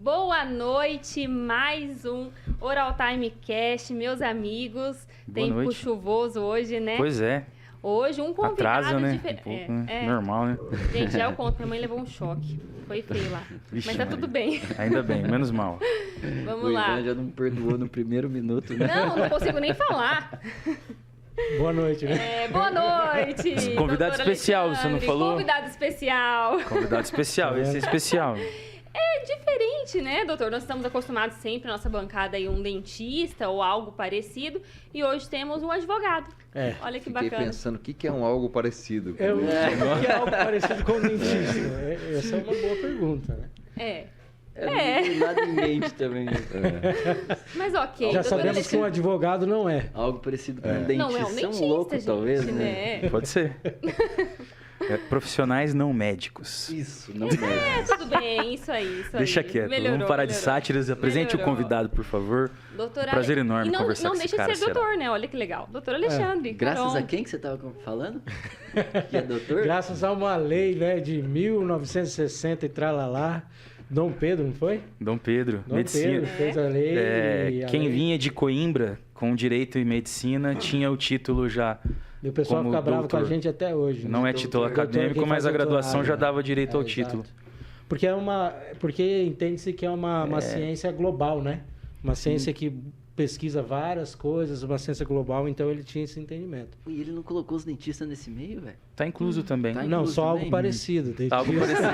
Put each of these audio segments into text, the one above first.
Boa noite, mais um Oral Time Cast, meus amigos. Boa Tempo noite. chuvoso hoje, né? Pois é. Hoje um convidado Atrasa, né? diferente. Um pouco, né? Normal, né? Gente, já eu conto, minha mãe levou um choque. Foi feio lá. Vixe, Mas tá Maria. tudo bem. Ainda bem, menos mal. Vamos lá. O Ivan já não perdoou no primeiro minuto, né? Não consigo nem falar. Boa noite, né? Boa noite. Convidado doutor especial, você não Alexandre. falou? Convidado especial. Convidado especial, esse é especial. É diferente, né, doutor? Nós estamos acostumados sempre, na nossa bancada, aí, um dentista ou algo parecido. E hoje temos um advogado. É. Olha que Fiquei bacana. pensando o que é um algo parecido. O que é algo parecido com o dentista? Essa é uma boa pergunta, né? Nada em mente também. Né? Mas ok. Já doutor sabemos que um Alexandre. advogado não é. Algo parecido com um dentista. Não é um dentista, louco, gente, talvez, né? Pode ser. Profissionais não médicos. Isso, não é. Tudo bem, isso aí, isso Deixa aí. quieto, Melhorou, vamos parar de melhorou. sátiras. Apresente o Melhorou. convidado, por favor. Doutor Prazer enorme e não, conversar não com esse deixa cara, de ser será? doutor, né? Olha que legal. Doutor Alexandre. Graças Caron. a quem que você estava falando? Que é doutor? Graças a uma lei, né, de 1960 e tralalá, Dom Pedro, não foi? Dom Pedro, Dom medicina. Pedro fez a lei. e a Quem lei- vinha de Coimbra com direito em medicina tinha o título já. E o pessoal como fica bravo com a doutor. gente até hoje. né? Não é título Doutor, acadêmico, quem mas faz a graduação doutorado, já né? dava direito ao exato. título. Porque entende-se que é uma ciência global, né? Uma ciência que pesquisa várias coisas, uma ciência global, então ele tinha esse entendimento. E ele não colocou os dentistas nesse meio, velho? Tá incluso também. Tá Não, incluso só algo também? parecido. Algo parecido.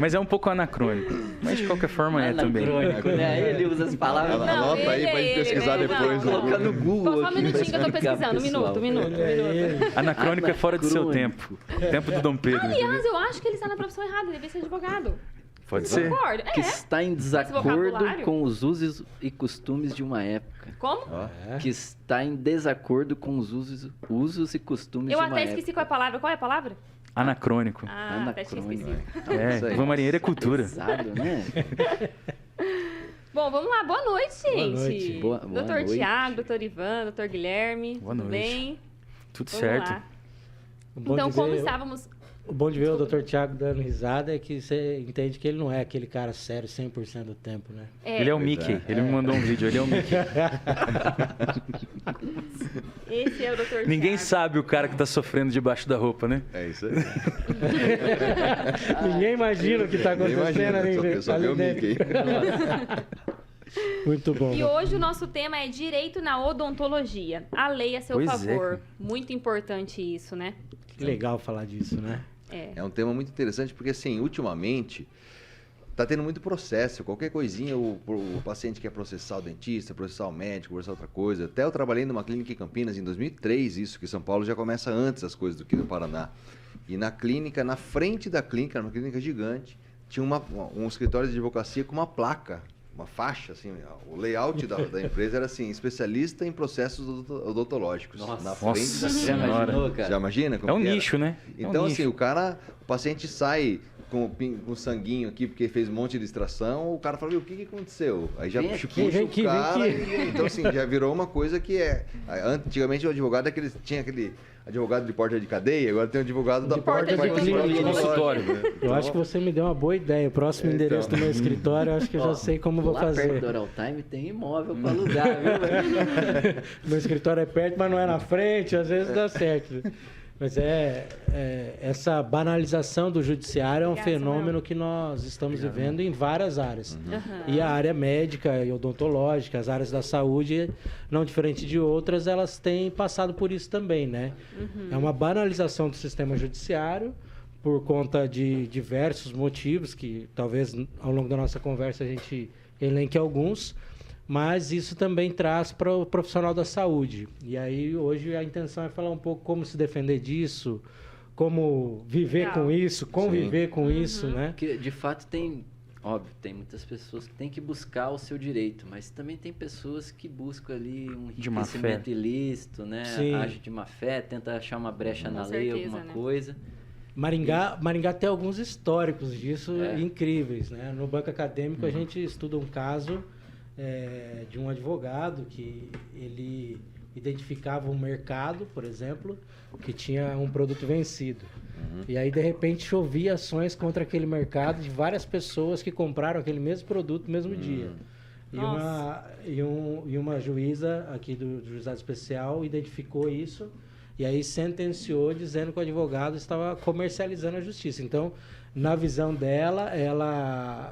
Mas é um pouco anacrônico. Mas de qualquer forma é também. Anacrônico, né? Ele usa as palavras. Não, Anota aí ele pra é gente ele, pesquisar né? depois. Não, no Colocar no Google. Google. Só um aqui minutinho que eu tô pra explicar pro pesquisando. Um pessoal. minuto. É, Anacrônico é fora do seu Anacrônico. tempo. Tempo do Dom Pedro. Aliás, eu acho que ele está na profissão errada. Ele devia ser advogado. Pode Você ser. concorda? Que está em desacordo vocabulário? com os usos e costumes de uma época. Como? Que está em desacordo com os usos e costumes Eu de uma até época. esqueci qual é a palavra. Qual é a palavra? Anacrônico. Ah, até tinha Anacrônico. esquecido. Isso aí. Ivan Marinheiro é cultura. Pesado, né? Bom, vamos lá. Boa noite, gente. noite. Boa doutor noite. Tiago, doutor Ivan, doutor Guilherme. Boa tudo noite. bem? Tudo Vamos certo. lá. O bom Então, de como ver- estávamos... O bom de ver o Dr. Thiago dando risada é que você entende que ele não é aquele cara sério 100% do tempo, né? É, Ele é o Mickey. Ele me mandou um vídeo. Ele é o Mickey. Esse é o doutor Ninguém Tiago. sabe o cara que tá sofrendo debaixo da roupa, né? É isso aí. Ninguém imagina o que está Nem acontecendo imagina, só vê o dentro. Mickey. Muito bom. E hoje o nosso tema é direito na odontologia. A lei a seu Pois é, favor. cara. Muito importante isso, né? Que legal falar disso, né? É um tema muito interessante porque, assim, ultimamente, tá tendo muito processo. Qualquer coisinha, o paciente quer processar o dentista, processar o médico, processar outra coisa. Até eu trabalhei numa clínica em Campinas em 2003, isso, que São Paulo já começa antes as coisas do que no Paraná. E na clínica, na frente da clínica, era uma clínica gigante, tinha um escritório de advocacia com uma placa, uma faixa, assim, o layout da empresa era assim, especialista em processos odontológicos. Nossa. Na frente Nossa da Já Senhora. imaginou, cara? Já imagina? como É um que era? nicho, né? É um Então, nicho. assim, o paciente sai com sanguinho aqui porque fez um monte de extração, o cara fala, o que aconteceu? Aí já Vem puxa aqui, vem o aqui, cara. vem aqui. Então, assim, já virou uma coisa que é... Antigamente o advogado tinha aquele advogado de porta de cadeia, agora tem o advogado da porta de clínica. Consultório. Eu acho que você me deu uma boa ideia. O próximo endereço do meu escritório, eu acho que eu já sei como vou Lá perto fazer. do Oral Time tem imóvel pra alugar, viu, velho? Meu escritório é perto, mas não é na frente, às vezes dá certo. Mas essa banalização do judiciário é um Obrigada, fenômeno Samuel. que nós estamos vivendo em várias áreas. Aham. E a área médica e odontológica, as áreas da saúde, não diferente de outras, elas têm passado por isso também, né? É uma banalização do sistema judiciário por conta de diversos motivos, que talvez ao longo da nossa conversa a gente elenque alguns, mas isso também traz para o profissional da saúde. E aí hoje a intenção é falar um pouco como se defender disso, como viver Legal. com isso, conviver com isso, né? Porque, de fato, óbvio, tem muitas pessoas que têm que buscar o seu direito, mas também tem pessoas que buscam ali um De má enriquecimento fé. ilícito, né? Sim. Age de má fé, tenta achar uma brecha Com na lei, certeza, alguma né? coisa. Maringá tem alguns históricos disso É. incríveis, né? No banco acadêmico a gente estuda um caso de um advogado que ele identificava um mercado, por exemplo, que tinha um produto vencido. E aí, de repente, chovia ações contra aquele mercado de várias pessoas que compraram aquele mesmo produto no mesmo dia. E uma juíza aqui do juizado especial identificou isso e aí sentenciou dizendo que o advogado estava comercializando a justiça. Então, na visão dela,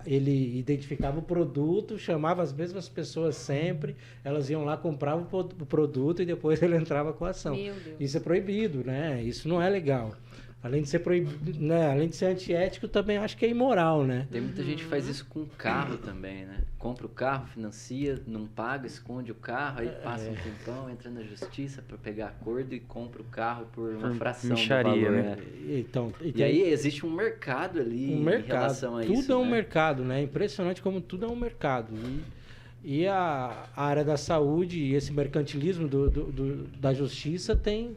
ele identificava o produto, chamava as mesmas pessoas sempre, elas iam lá, compravam o produto e depois ele entrava com a ação. Meu Deus. Isso é proibido, né? Isso não é legal. Além de ser proibido, né? Além de ser antiético, também acho que é imoral, né? Tem muita gente que faz isso com carro também, né? Compra o carro, financia, não paga, esconde o carro, aí passa um tempão, entra na justiça para pegar acordo e compra o carro por uma fração mixaria, do valor, né? Então, E aí existe um mercado ali em relação a isso, tudo é um né? mercado, né? Impressionante como tudo é um mercado. E a área da saúde e esse mercantilismo da justiça tem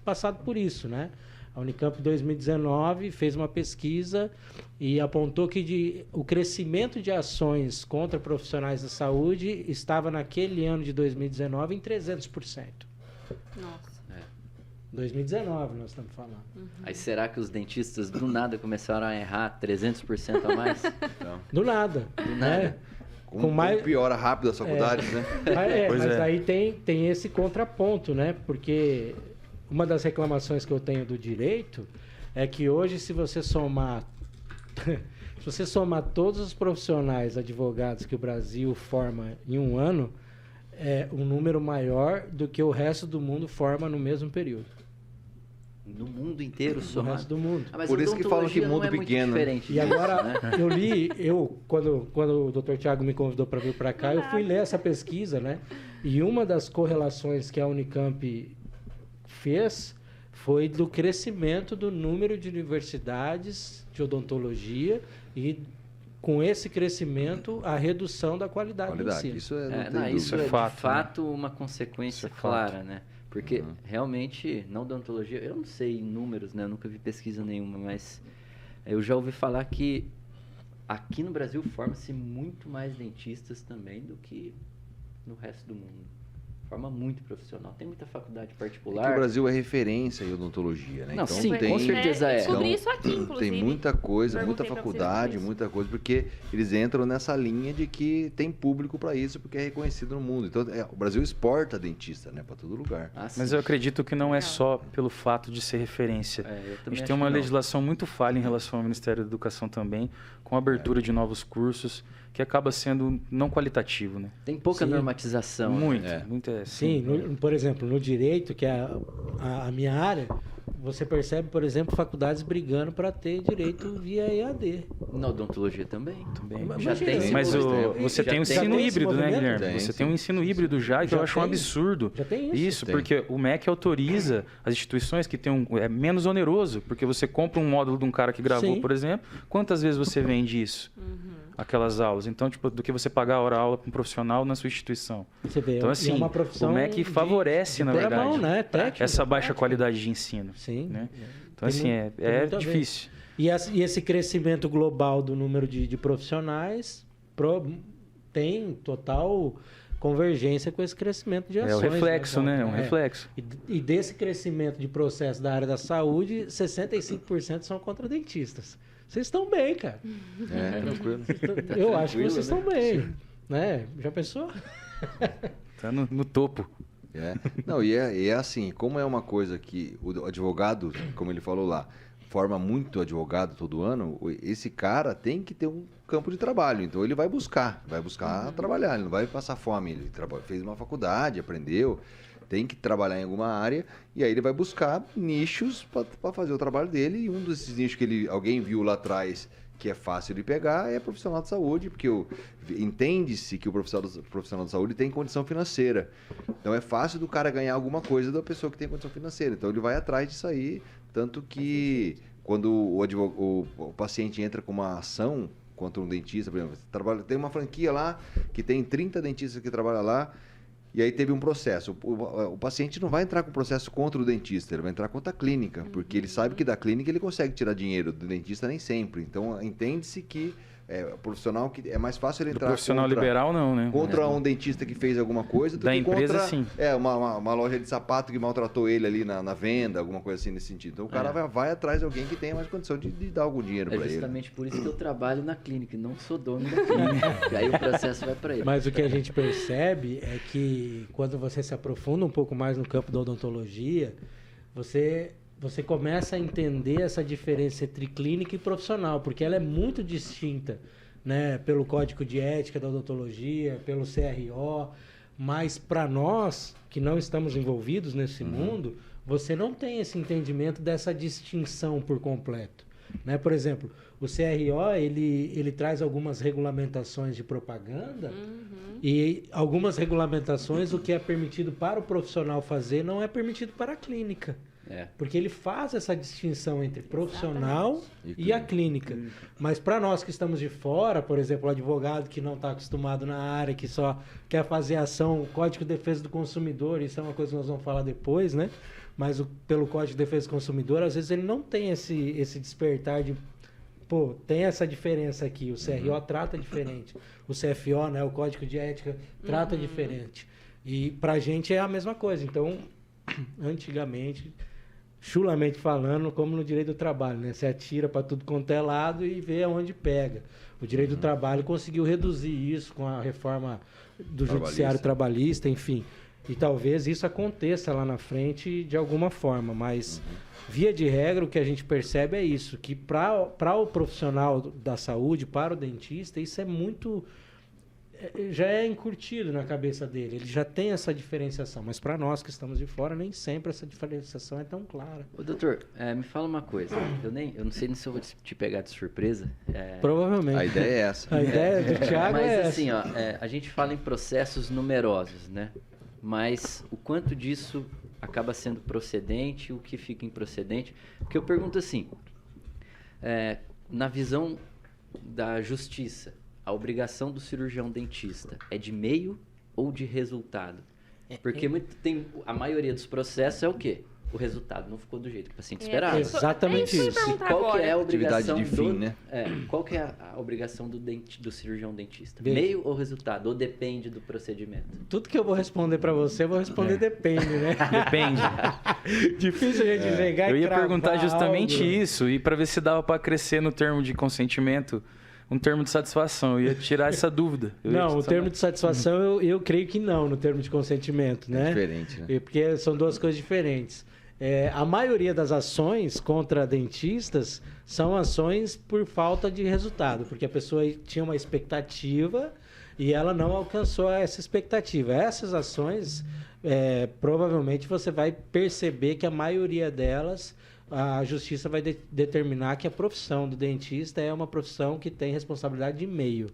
passado por isso, né? A Unicamp, em 2019, fez uma pesquisa e apontou que o crescimento de ações contra profissionais da saúde estava, naquele ano de 2019, em 300%. Nossa. 2019, nós estamos falando. Aí será que os dentistas do nada começaram a errar 300% a mais? Então, Do nada. Né? como piora rápido as faculdades, né? Pois Mas é. aí tem esse contraponto, né? Porque uma das reclamações que eu tenho do direito é que hoje, se você somar todos os profissionais advogados que o Brasil forma em um ano, é um número maior do que o resto do mundo forma no mesmo período. No mundo inteiro No somado. resto do mundo. Ah, mas Por a isso que falam que odontologia mundo não é muito pequeno. diferente E disso, agora, né? quando o Dr. Tiago me convidou para vir para cá, eu fui ler essa pesquisa, né? E uma das correlações que a Unicamp fez foi do crescimento do número de universidades de odontologia e, com esse crescimento, a redução da qualidade do ensino. Isso é, não tem Não, dúvida. isso é de fato, fato uma consequência Isso é clara, né? Porque realmente, na odontologia, eu não sei números, né? Eu nunca vi pesquisa nenhuma, mas eu já ouvi falar que aqui no Brasil forma-se muito mais dentistas também do que no resto do mundo. Forma muito profissional. Tem muita faculdade É que particular. o Brasil é referência em odontologia, né? Não, então sim, tem, com certeza é. Descobri isso aqui, inclusive. Tem muita coisa, muita Perguntei pra vocês faculdade, sobre isso. muita coisa, porque eles entram nessa linha de que tem público para isso, porque é reconhecido no mundo. Então, o Brasil exporta dentista, né, para todo lugar. Ah, sim. Mas eu acredito que não é Legal. só pelo fato de ser referência. É, eu A também gente acho tem uma que não. legislação muito falha em relação ao Ministério da Educação também, com a abertura de novos cursos, que acaba sendo não qualitativo, né? Tem pouca Sim. normatização. né? Muito, É. muito é. Sim, por exemplo, no direito, que é a minha área, você percebe, por exemplo, faculdades brigando para ter direito via EAD. Na odontologia também. Também. Mas Já imagina, tem. Mas esse você já tem o tem ensino esse híbrido, né, movimento? Guilherme? Tem, Você sim, tem um ensino híbrido já, que Já eu acho um tem. absurdo. Já tem isso. Isso, Tem. porque o MEC autoriza as instituições que têm é menos oneroso, porque você compra um módulo de um cara que gravou, Sim. por exemplo, quantas vezes você vende isso? Aquelas aulas. Então, tipo, do que você pagar a hora-aula para um profissional na sua instituição. Você vê, Então, e assim, é uma profissão o MEC favorece, na pôr a verdade, mão, né? Técnica, essa baixa prática. qualidade de ensino. Sim. Né? Tem Então, assim, muito- tem é muito a ver. difícil. E esse crescimento global do número de profissionais tem total convergência com esse crescimento de É ações. o reflexo, né? É um É. reflexo. E desse crescimento de processo da área da saúde, 65% são contra dentistas. Vocês estão bem, cara. É, tranquilo. Eu acho que tranquilo, vocês né? estão bem. Né? Já pensou? Tá no topo. É. Não, e é assim, como é uma coisa que o advogado, como ele falou lá, forma muito advogado todo ano, esse cara tem que ter um campo de trabalho. Então ele vai buscar trabalhar, ele não vai passar fome. Ele fez uma faculdade, aprendeu, tem que trabalhar em alguma área, e aí ele vai buscar nichos para fazer o trabalho dele. E um desses nichos que alguém viu lá atrás que é fácil de pegar é profissional de saúde, porque entende-se que o profissional de saúde tem condição financeira. Então é fácil do cara ganhar alguma coisa da pessoa que tem condição financeira. Então ele vai atrás disso aí, tanto que quando o paciente entra com uma ação contra um dentista, por exemplo, tem uma franquia lá que tem 30 dentistas que trabalham lá, e aí teve um processo. O paciente não vai entrar com processo contra o dentista, ele vai entrar contra a clínica, porque ele sabe que da clínica ele consegue tirar dinheiro, do dentista nem sempre. Então, entende-se que profissional que é mais fácil ele Do entrar profissional contra, liberal, não, né? contra um dentista que fez alguma coisa do Da que empresa, contra sim. uma loja de sapato que maltratou ele ali na venda, alguma coisa assim nesse sentido. Então o cara vai atrás de alguém que tenha mais condição de dar algum dinheiro É para ele. justamente por isso que eu trabalho na clínica, e não sou dono da clínica. E aí o processo vai para ele. Mas o que a gente percebe é que quando você se aprofunda um pouco mais no campo da odontologia, você começa a entender essa diferença entre clínica e profissional, porque ela é muito distinta, né, pelo Código de Ética da Odontologia, pelo CRO, mas para nós que não estamos envolvidos nesse mundo, você não tem esse entendimento dessa distinção por completo, né? Por exemplo, o CRO, ele traz algumas regulamentações de propaganda e algumas regulamentações, o que é permitido para o profissional fazer não é permitido para a clínica. Porque ele faz essa distinção entre profissional e a clínica. Mas para nós que estamos de fora, por exemplo, o advogado que não está acostumado na área, que só quer fazer ação, Código de Defesa do Consumidor, isso é uma coisa que nós vamos falar depois, né? Mas pelo Código de Defesa do Consumidor, às vezes ele não tem esse despertar de... Pô, tem essa diferença aqui, o CRO trata diferente. O CFO, né, o Código de Ética, trata diferente. E pra gente é a mesma coisa. Então, antigamente... chulamente falando, como no direito do trabalho, né? Você atira para tudo quanto é lado e vê aonde pega. O direito do trabalho conseguiu reduzir isso com a reforma do judiciário trabalhista, enfim. E talvez isso aconteça lá na frente de alguma forma, mas via de regra o que a gente percebe é isso, que para o profissional da saúde, para o dentista, isso é muito... já é incutido na cabeça dele, ele já tem essa diferenciação, mas para nós que estamos de fora, nem sempre essa diferenciação é tão clara. Ô, doutor, me fala uma coisa, eu não sei se eu vou te pegar de surpresa. Provavelmente. A ideia é essa. A ideia do Thiago mas é assim, essa. ó, a gente fala em processos numerosos, né? Mas o quanto disso acaba sendo procedente, o que fica improcedente? Porque eu pergunto assim, na visão da justiça, a obrigação do cirurgião dentista é de meio ou de resultado? Porque a maioria dos processos é o quê? O resultado não ficou do jeito que o paciente esperava. Exatamente isso. E qual que é a obrigação Atividade de fim, né? Qual que é a obrigação do cirurgião dentista? Veja. Meio ou resultado? Ou depende do procedimento? Tudo que eu vou responder para você, eu vou responder depende, né? Depende. Difícil a gente chegar Eu e ia cravar perguntar justamente algo. isso, e para ver se dava para crescer no termo de consentimento, um termo de satisfação. Eu ia tirar essa dúvida. Não, o termo de satisfação eu creio que não, no termo de consentimento, né? É diferente, né? Porque são duas coisas diferentes. A maioria das ações contra dentistas são ações por falta de resultado, porque a pessoa tinha uma expectativa e ela não alcançou essa expectativa. Essas ações, provavelmente você vai perceber que a maioria delas, a justiça vai determinar que a profissão do dentista é uma profissão que tem responsabilidade de meio.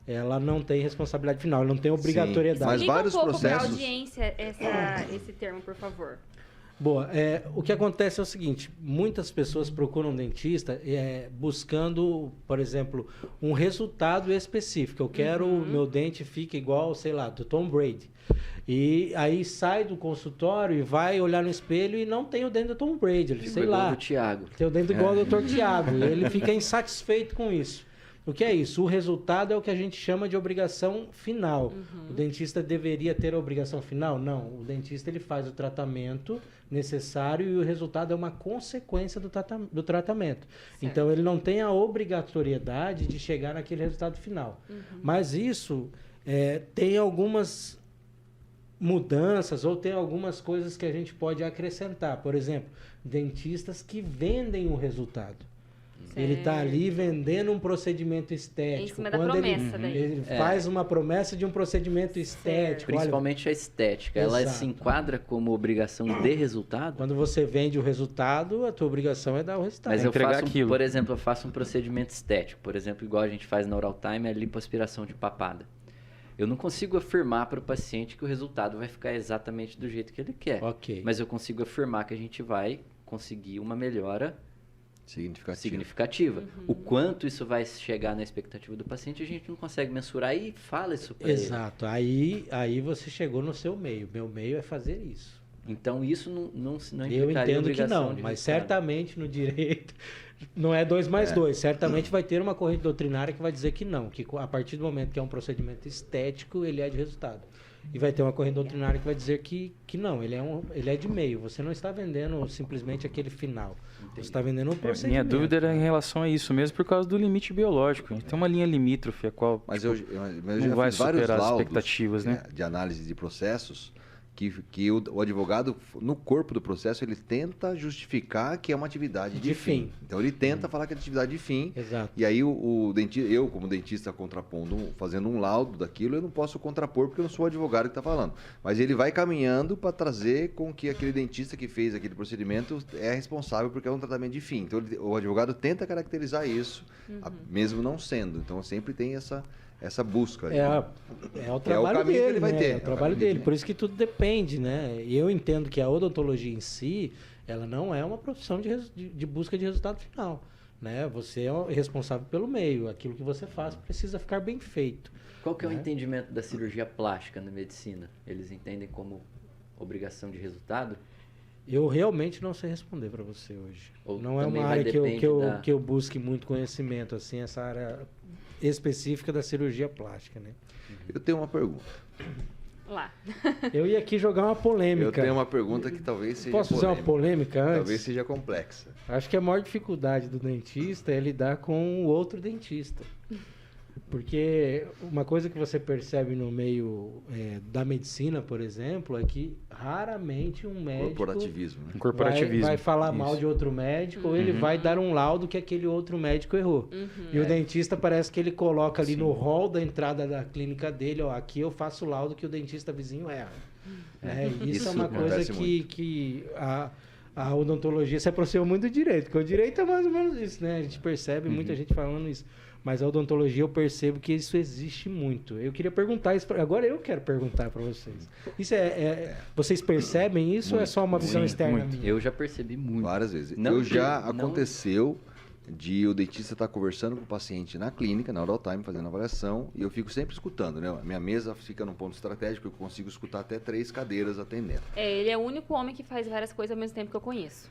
Ela não tem responsabilidade final, ela não tem obrigatoriedade. Mas Explica vários um pouco para a processos- audiência esse termo, por favor. Boa. O que acontece é o seguinte, muitas pessoas procuram um dentista buscando, por exemplo, um resultado específico. Eu quero o meu dente fique igual, sei lá, do Tom Brady. E aí sai do consultório e vai olhar no espelho e não tem o dente do Tom Brady. Ele, sei Igual lá, do Thiago. tem o dente igual ao Dr. Tiago. E ele fica insatisfeito com isso. O que é isso? O resultado é o que a gente chama de obrigação final. O dentista deveria ter a obrigação final? Não. O dentista ele faz o tratamento necessário e o resultado é uma consequência do tratamento. Então, ele não tem a obrigatoriedade de chegar naquele resultado final. Mas isso tem algumas mudanças ou tem algumas coisas que a gente pode acrescentar. Por exemplo, dentistas que vendem o resultado. Ele está ali vendendo um procedimento estético. Em cima da Quando promessa daí. ele faz uma promessa de um procedimento estético. Olha, Principalmente a estética. Ela Exato. se enquadra como obrigação de resultado? quando você vende o resultado, a tua obrigação é dar o resultado. Mas eu entregar faço, aquilo. por exemplo, eu faço um procedimento estético. Por exemplo, igual a gente faz na Oral Time, a lipoaspiração de papada. Eu não consigo afirmar para o paciente que o resultado vai ficar exatamente do jeito que ele quer. Ok. Mas eu consigo afirmar que a gente vai conseguir uma melhora significativa. O quanto isso vai chegar na expectativa do paciente, a gente não consegue mensurar e fala isso para ele. Exato. Aí você chegou no seu meio. Meu meio é fazer isso. Então, isso não Eu implicaria entendo que obrigação não, de mas resultado. certamente no direito não é 2+2. Certamente vai ter uma corrente doutrinária que vai dizer que não, que a partir do momento que é um procedimento estético, ele é de resultado. E vai ter uma corrente doutrinária que vai dizer que não, ele é de meio. Você não está vendendo simplesmente aquele final. Você está vendendo um procedimento. Minha dúvida era em relação a isso mesmo, por causa do limite biológico. A gente tem uma linha limítrofe, a qual Mas tipo, eu não já vai fiz vários superar as laudos expectativas, né? de análise de processos que o advogado, no corpo do processo, ele tenta justificar que é uma atividade de fim. Então, ele tenta falar que é atividade de fim. Exato. E aí, o dentista, eu, como dentista contrapondo, fazendo um laudo daquilo, eu não posso contrapor porque eu não sou o advogado que está falando. Mas ele vai caminhando para trazer com que aquele dentista que fez aquele procedimento é responsável porque é um tratamento de fim. Então, o advogado tenta caracterizar isso, mesmo não sendo. Então, sempre tem essa busca. É o trabalho caminho dele, que ele vai né? ter. É o trabalho dele. Por isso que tudo depende, né? E eu entendo que a odontologia em si, ela não é uma profissão de busca de resultado final, né? Você é responsável pelo meio. Aquilo que você faz precisa ficar bem feito. Qual que é o entendimento da cirurgia plástica na medicina? Eles entendem como obrigação de resultado? Eu realmente não sei responder para você hoje. Ou Não é também uma vai área depender que eu busque muito conhecimento, assim, essa área específica da cirurgia plástica, né? Eu tenho uma pergunta. Lá. Eu ia aqui jogar uma polêmica. Eu tenho uma pergunta que talvez seja Posso fazer uma polêmica antes? Talvez seja complexa. Acho que a maior dificuldade do dentista é lidar com o outro dentista. Porque uma coisa que você percebe no meio da medicina, por exemplo, é que raramente um médico Corporativismo, né? Corporativismo. vai falar mal Isso. de outro médico ou ele vai dar um laudo que aquele outro médico errou. E o dentista parece que ele coloca ali no hall da entrada da clínica dele, ó, aqui eu faço o laudo que o dentista vizinho erra. Isso é uma coisa acontece que a odontologia se aproxima muito do direito, porque o direito é mais ou menos isso, né? A gente percebe muita gente falando isso. Mas a odontologia eu percebo que isso existe muito. Eu queria perguntar isso, agora eu quero perguntar para vocês. Isso vocês percebem isso ou é só uma visão externa minha? Eu já percebi muito. Várias vezes. Não Aconteceu de o dentista estar conversando com o paciente na clínica, na oral time, fazendo avaliação, e eu fico sempre escutando, né? A minha mesa fica num ponto estratégico, eu consigo escutar até 3 cadeiras atendendo. Ele é o único homem que faz várias coisas ao mesmo tempo que eu conheço.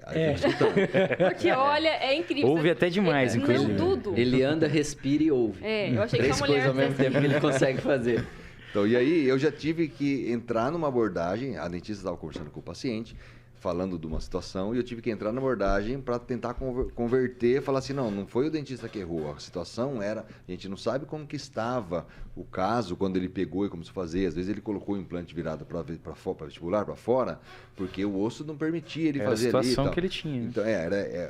Aí eu fico escutando. Porque, olha, é incrível. Ouve até demais, inclusive. Não, tudo. Ele anda, respira e ouve. Eu achei que 3 uma mulher coisas ao mesmo tempo que ele consegue fazer. Então, e aí eu já tive que entrar numa abordagem, a dentista estava conversando com o paciente, falando de uma situação, e eu tive que entrar na abordagem para tentar converter, falar assim, não foi o dentista que errou, a situação era, a gente não sabe como que estava o caso quando ele pegou e começou a fazer, às vezes ele colocou o implante virado para vestibular, para fora, porque o osso não permitia ele Era fazer a ali. situação que ele tinha. Então,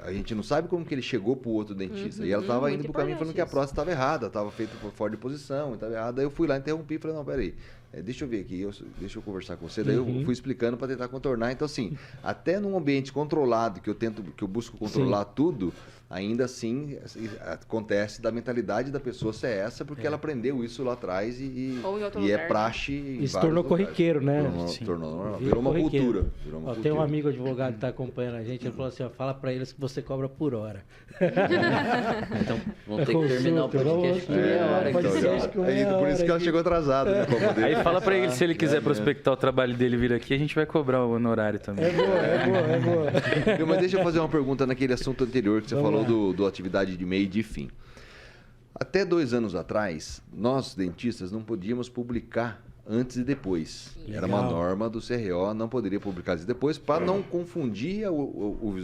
a gente não sabe como que ele chegou pro outro dentista, e ela estava indo pro caminho falando que a prótese estava errada, estava feita fora de posição, estava errada, aí eu fui lá, interrompi e falei, não, peraí, deixa eu ver aqui, deixa eu conversar com você. Daí eu fui explicando para tentar contornar. Então, assim, até num ambiente controlado, que eu busco controlar tudo, ainda assim acontece da mentalidade da pessoa ser essa, porque ela aprendeu isso lá atrás Ou em outro e lugar, é praxe. Isso tornou corriqueiro, né? Virou uma cultura. Tem um amigo advogado que está acompanhando a gente, ele falou assim, ó, fala para eles que você cobra por hora. Então, vamos ter que terminar o podcast com meia hora. Por isso que ela chegou atrasada. Né, Aí fala pra ele, se ele quiser prospectar o trabalho dele vir aqui, a gente vai cobrar o honorário também. É boa. Mas deixa eu fazer uma pergunta naquele assunto anterior que você falou do atividade de meio e de fim. Até 2 anos atrás, nós dentistas não podíamos publicar antes e depois. Era uma norma do CRO, não poderia publicar antes e depois, para não confundir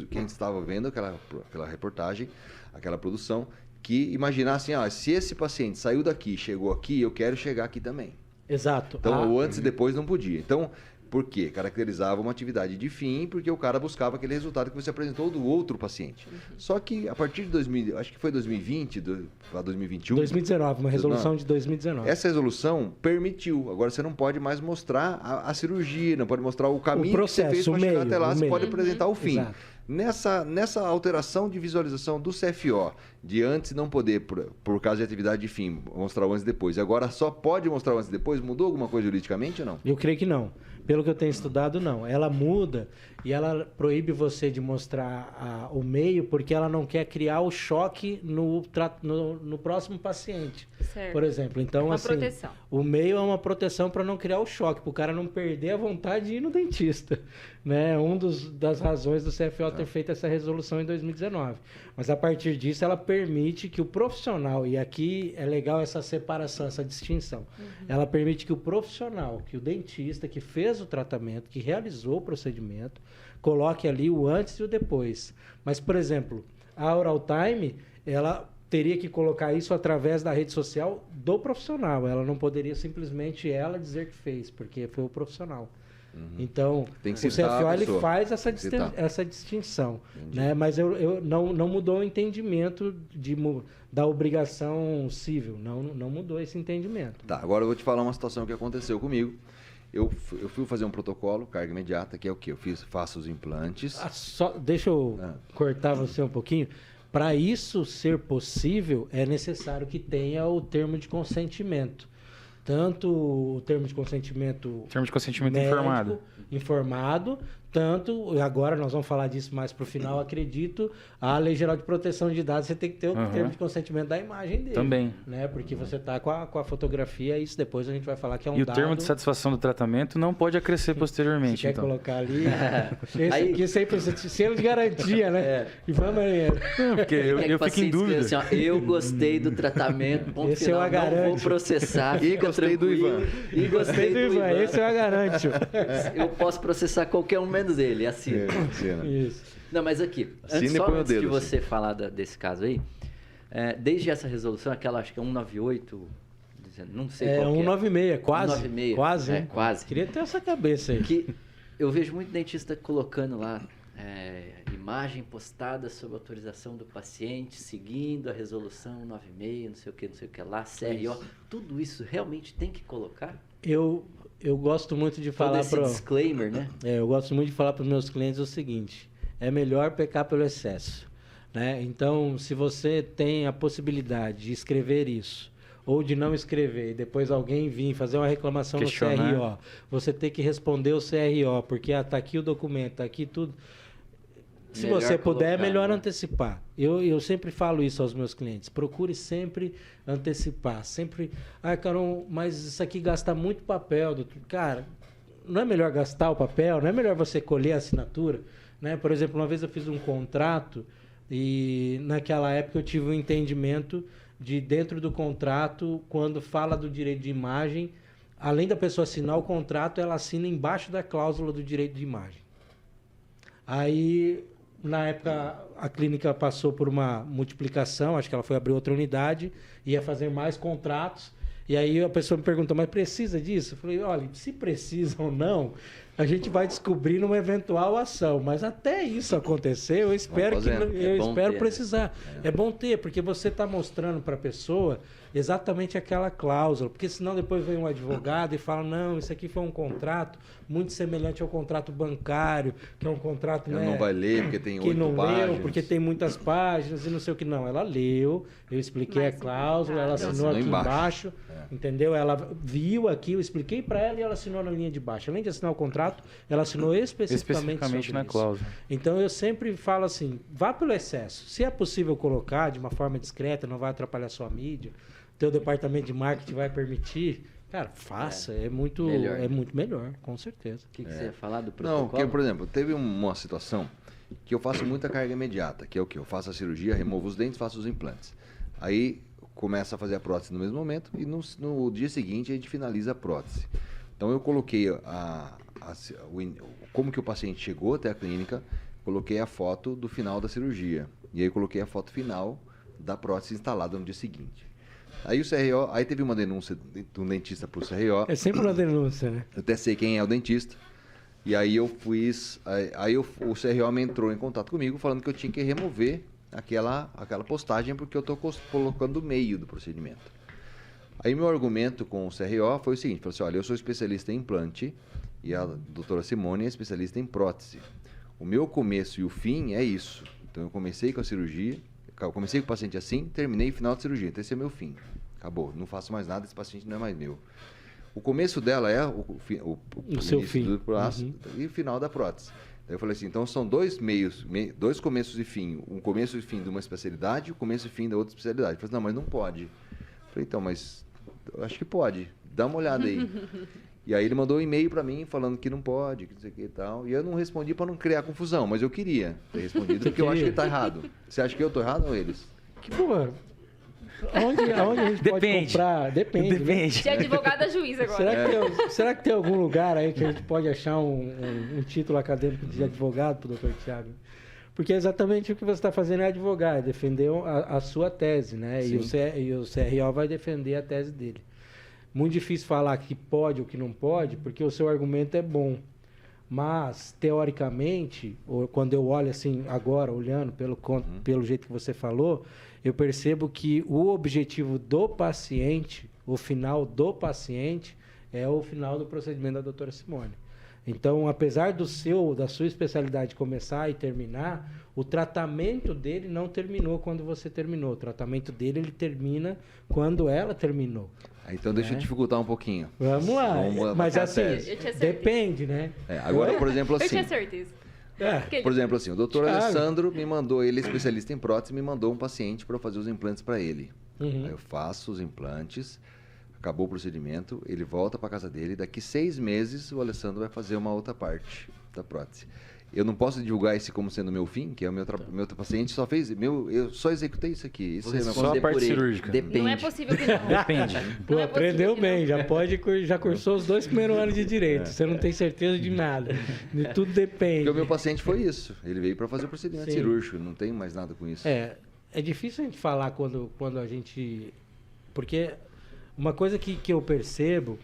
quem estava vendo aquela reportagem, aquela produção, que imaginasse, se esse paciente saiu daqui, chegou aqui, eu quero chegar aqui também. Exato. Então, o antes e depois não podia. Então, por quê? Caracterizava uma atividade de fim, porque o cara buscava aquele resultado que você apresentou do outro paciente. Só que a partir de 2000, acho que foi 2020 para 2021. 2019, uma resolução de 2019. Essa resolução permitiu. Agora você não pode mais mostrar a cirurgia, não pode mostrar o caminho que você fez para chegar até lá, você pode apresentar o fim. Exato. Nessa alteração de visualização do CFO, de antes não poder, por causa de atividade de fim, mostrar o antes e depois, e agora só pode mostrar o antes e depois, mudou alguma coisa juridicamente ou não? Eu creio que não. Pelo que eu tenho estudado, não. Ela muda e ela proíbe você de mostrar o meio porque ela não quer criar o choque no próximo paciente. Certo. Por exemplo, então Uma assim, proteção. o meio é uma proteção para não criar o choque, para o cara não perder a vontade de ir no dentista, né? Das razões do CFO ter feito essa resolução em 2019. Mas a partir disso ela permite que o profissional, e aqui é legal essa separação, essa distinção, ela permite que o profissional, que o dentista que fez o tratamento, que realizou o procedimento, coloque ali o antes e o depois. Mas, por exemplo, a Oral Time, ela teria que colocar isso através da rede social do profissional. Ela não poderia simplesmente ela dizer que fez, porque foi o profissional. Então, Tem que o citar CFO a ele pessoa. faz essa Citar. distinção. Né? Mas eu não mudou o entendimento da obrigação civil. Não mudou esse entendimento. Tá, agora eu vou te falar uma situação que aconteceu comigo. Eu fui fazer um protocolo, carga imediata, que é o quê? Faço os implantes. Deixa eu cortar você um pouquinho. Para isso ser possível, é necessário que tenha o termo de consentimento. Tanto o termo de consentimento... Termo de consentimento médico, informado, tanto, agora nós vamos falar disso mais para o final, acredito, a Lei Geral de Proteção de Dados, você tem que ter o termo de consentimento da imagem dele. Também. Né? Porque você está com a fotografia, isso depois a gente vai falar que é um dado. E o termo de satisfação do tratamento não pode acrescer posteriormente. Você quer então. colocar ali? Esse aqui sempre selo de garantia, né? E vamos aí. Não, porque eu fico em dúvida. Assim, ó, eu gostei do tratamento, ponto Esse final, eu a garanto. não vou processar. E fica gostei do tranquilo. Ivan. E gostei do Ivan. Esse eu a garanto. Eu posso processar qualquer um menos ele, assim. Isso. Não, mas aqui, Assina e põe o antes de dedo, você falar desse caso aí, desde essa resolução, aquela acho que é 198, não sei qual que é. 196, quase. 196, Quase, hein? quase. Queria ter essa cabeça aí. Que eu vejo muito dentista colocando lá imagem postada sob autorização do paciente, seguindo a resolução 196, não sei o que lá, CRO. Tudo isso realmente tem que colocar? Eu gosto muito de Todo falar esse disclaimer, né? eu gosto muito de falar para os meus clientes o seguinte: é melhor pecar pelo excesso, né? Então, se você tem a possibilidade de escrever isso ou de não escrever e depois alguém vir fazer uma reclamação Questionar. no CRO, você tem que responder o CRO, porque tá aqui o documento, tá aqui tudo. Se Melhor você puder, é colocar, melhor né? antecipar. Eu sempre falo isso aos meus clientes. Procure sempre antecipar. Sempre, Carol, mas isso aqui gasta muito papel, doutor. Cara, não é melhor gastar o papel? Não é melhor você colher a assinatura? Né? Por exemplo, uma vez eu fiz um contrato e naquela época eu tive um entendimento de dentro do contrato, quando fala do direito de imagem, além da pessoa assinar o contrato, ela assina embaixo da cláusula do direito de imagem. Aí, na época, a clínica passou por uma multiplicação, acho que ela foi abrir outra unidade, ia fazer mais contratos, e aí a pessoa me perguntou, mas precisa disso? Eu falei, olha, se precisa ou não, a gente vai descobrir numa eventual ação, mas até isso acontecer, eu espero ter, precisar. É bom ter, porque você está mostrando para a pessoa exatamente aquela cláusula, porque senão depois vem um advogado e fala, não, isso aqui foi um contrato muito semelhante ao contrato bancário, que é um contrato, Ela não vai ler porque tem 8 que não páginas. leu, porque tem muitas páginas e não sei o que. Não, ela leu, eu expliquei Mais a cláusula, ela simplificado. assinou Ela aqui assinou embaixo, entendeu? Ela viu aqui, eu expliquei para ela e ela assinou na linha de baixo. Além de assinar o contrato, ela assinou especificamente sobre na isso. cláusula. Então eu sempre falo assim, vá pelo excesso. Se é possível colocar de uma forma discreta, não vai atrapalhar a sua mídia, teu departamento de marketing vai permitir, cara, faça, é muito melhor, com certeza. O que você ia falar do protocolo? Não, porque, por exemplo, teve uma situação que eu faço muita carga imediata, que é o quê? Eu faço a cirurgia, removo os dentes, faço os implantes. Aí começa a fazer a prótese no mesmo momento e no dia seguinte a gente finaliza a prótese. Então eu coloquei como que o paciente chegou até a clínica, coloquei a foto do final da cirurgia. E aí eu coloquei a foto final da prótese instalada no dia seguinte. Aí o CRO, aí teve uma denúncia de um dentista pro CRO. É sempre uma denúncia, né? Eu até sei quem é o dentista. E aí o CRO me entrou em contato comigo falando que eu tinha que remover aquela postagem porque eu estou colocando o meio do procedimento. Aí meu argumento com o CRO foi o seguinte, falou assim, olha, eu sou especialista em implante e a doutora Simone é especialista em prótese. O meu começo e o fim é isso. Então eu comecei com a cirurgia, eu comecei com o paciente assim, terminei o final da cirurgia. Então esse é meu fim. Acabou, não faço mais nada, esse paciente não é mais meu. O começo dela é o seu início fim. do prótese e o final da prótese. Daí eu falei assim, então são dois começos e fim. Um começo e fim de uma especialidade e o começo e fim da outra especialidade. Eu falei assim, não, mas não pode. Falei, então, mas eu acho que pode. Dá uma olhada aí. E aí ele mandou um e-mail para mim falando que não pode, que não sei o que e tal. E eu não respondi para não criar confusão, mas eu queria ter respondido porque eu acho que ele tá errado. Você acha que eu tô errado ou eles? Que porra. Aonde a gente pode comprar? Depende. Né? De advogado a juiz agora. Será que tem algum lugar aí que a gente pode achar um título acadêmico de advogado pro Dr. Thiago? Porque exatamente o que você está fazendo é advogar, é defender a sua tese, né? E o CRO vai defender a tese dele. Muito difícil falar que pode ou que não pode, porque o seu argumento é bom. Mas, teoricamente, quando eu olho assim, agora, olhando pelo jeito que você falou, eu percebo que o objetivo do paciente, o final do paciente, é o final do procedimento da doutora Simone. Então, apesar da sua especialidade começar e terminar, o tratamento dele não terminou quando você terminou. O tratamento dele, ele termina quando ela terminou. Então deixa eu dificultar um pouquinho. Vamos lá. Mas assim, depende, né? Agora, por exemplo, assim... Eu tinha certeza. Por exemplo, assim, o doutor Alessandro me mandou, ele é especialista em prótese, me mandou um paciente para eu fazer os implantes para ele. Aí eu faço os implantes, acabou o procedimento, ele volta para casa dele, daqui 6 meses o Alessandro vai fazer uma outra parte da prótese. Eu não posso divulgar esse como sendo meu fim, que é o meu paciente só fez, eu só executei isso aqui. Isso é só a parte cirúrgica. Depende. Não é possível que não. Depende. Pô, aprendeu bem, já cursou os 2 primeiros anos de direito. Você não tem certeza de nada. De tudo depende. Porque o meu paciente foi isso. Ele veio para fazer o procedimento cirúrgico, não tem mais nada com isso. É difícil a gente falar quando a gente... Porque uma coisa que eu percebo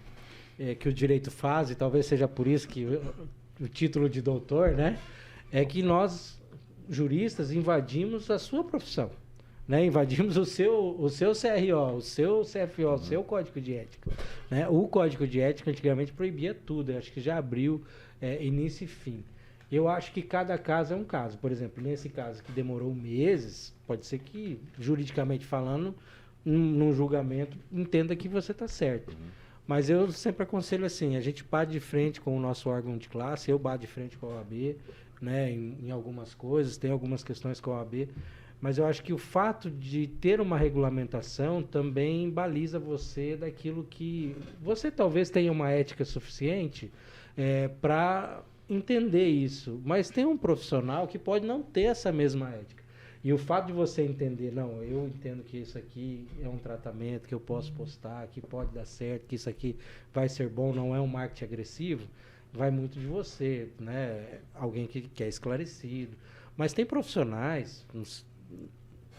que o direito faz, e talvez seja por isso que o título de doutor, né? É que nós, juristas, invadimos a sua profissão. Né? Invadimos o seu CRO, o seu CFO, o seu Código de Ética. Né? O Código de Ética antigamente proibia tudo. Eu acho que já abriu início e fim. Eu acho que cada caso é um caso. Por exemplo, nesse caso que demorou meses, pode ser que, juridicamente falando, num julgamento, entenda que você está certo. Mas eu sempre aconselho assim, a gente bate de frente com o nosso órgão de classe, eu bato de frente com a OAB, né, em algumas coisas, tem algumas questões com a OAB, mas eu acho que o fato de ter uma regulamentação também baliza você daquilo que... Você talvez tenha uma ética suficiente para entender isso, mas tem um profissional que pode não ter essa mesma ética. E o fato de você entender, não, eu entendo que isso aqui é um tratamento que eu posso postar, que pode dar certo, que isso aqui vai ser bom, não é um marketing agressivo, vai muito de você, né? Alguém que é esclarecido. Mas tem profissionais,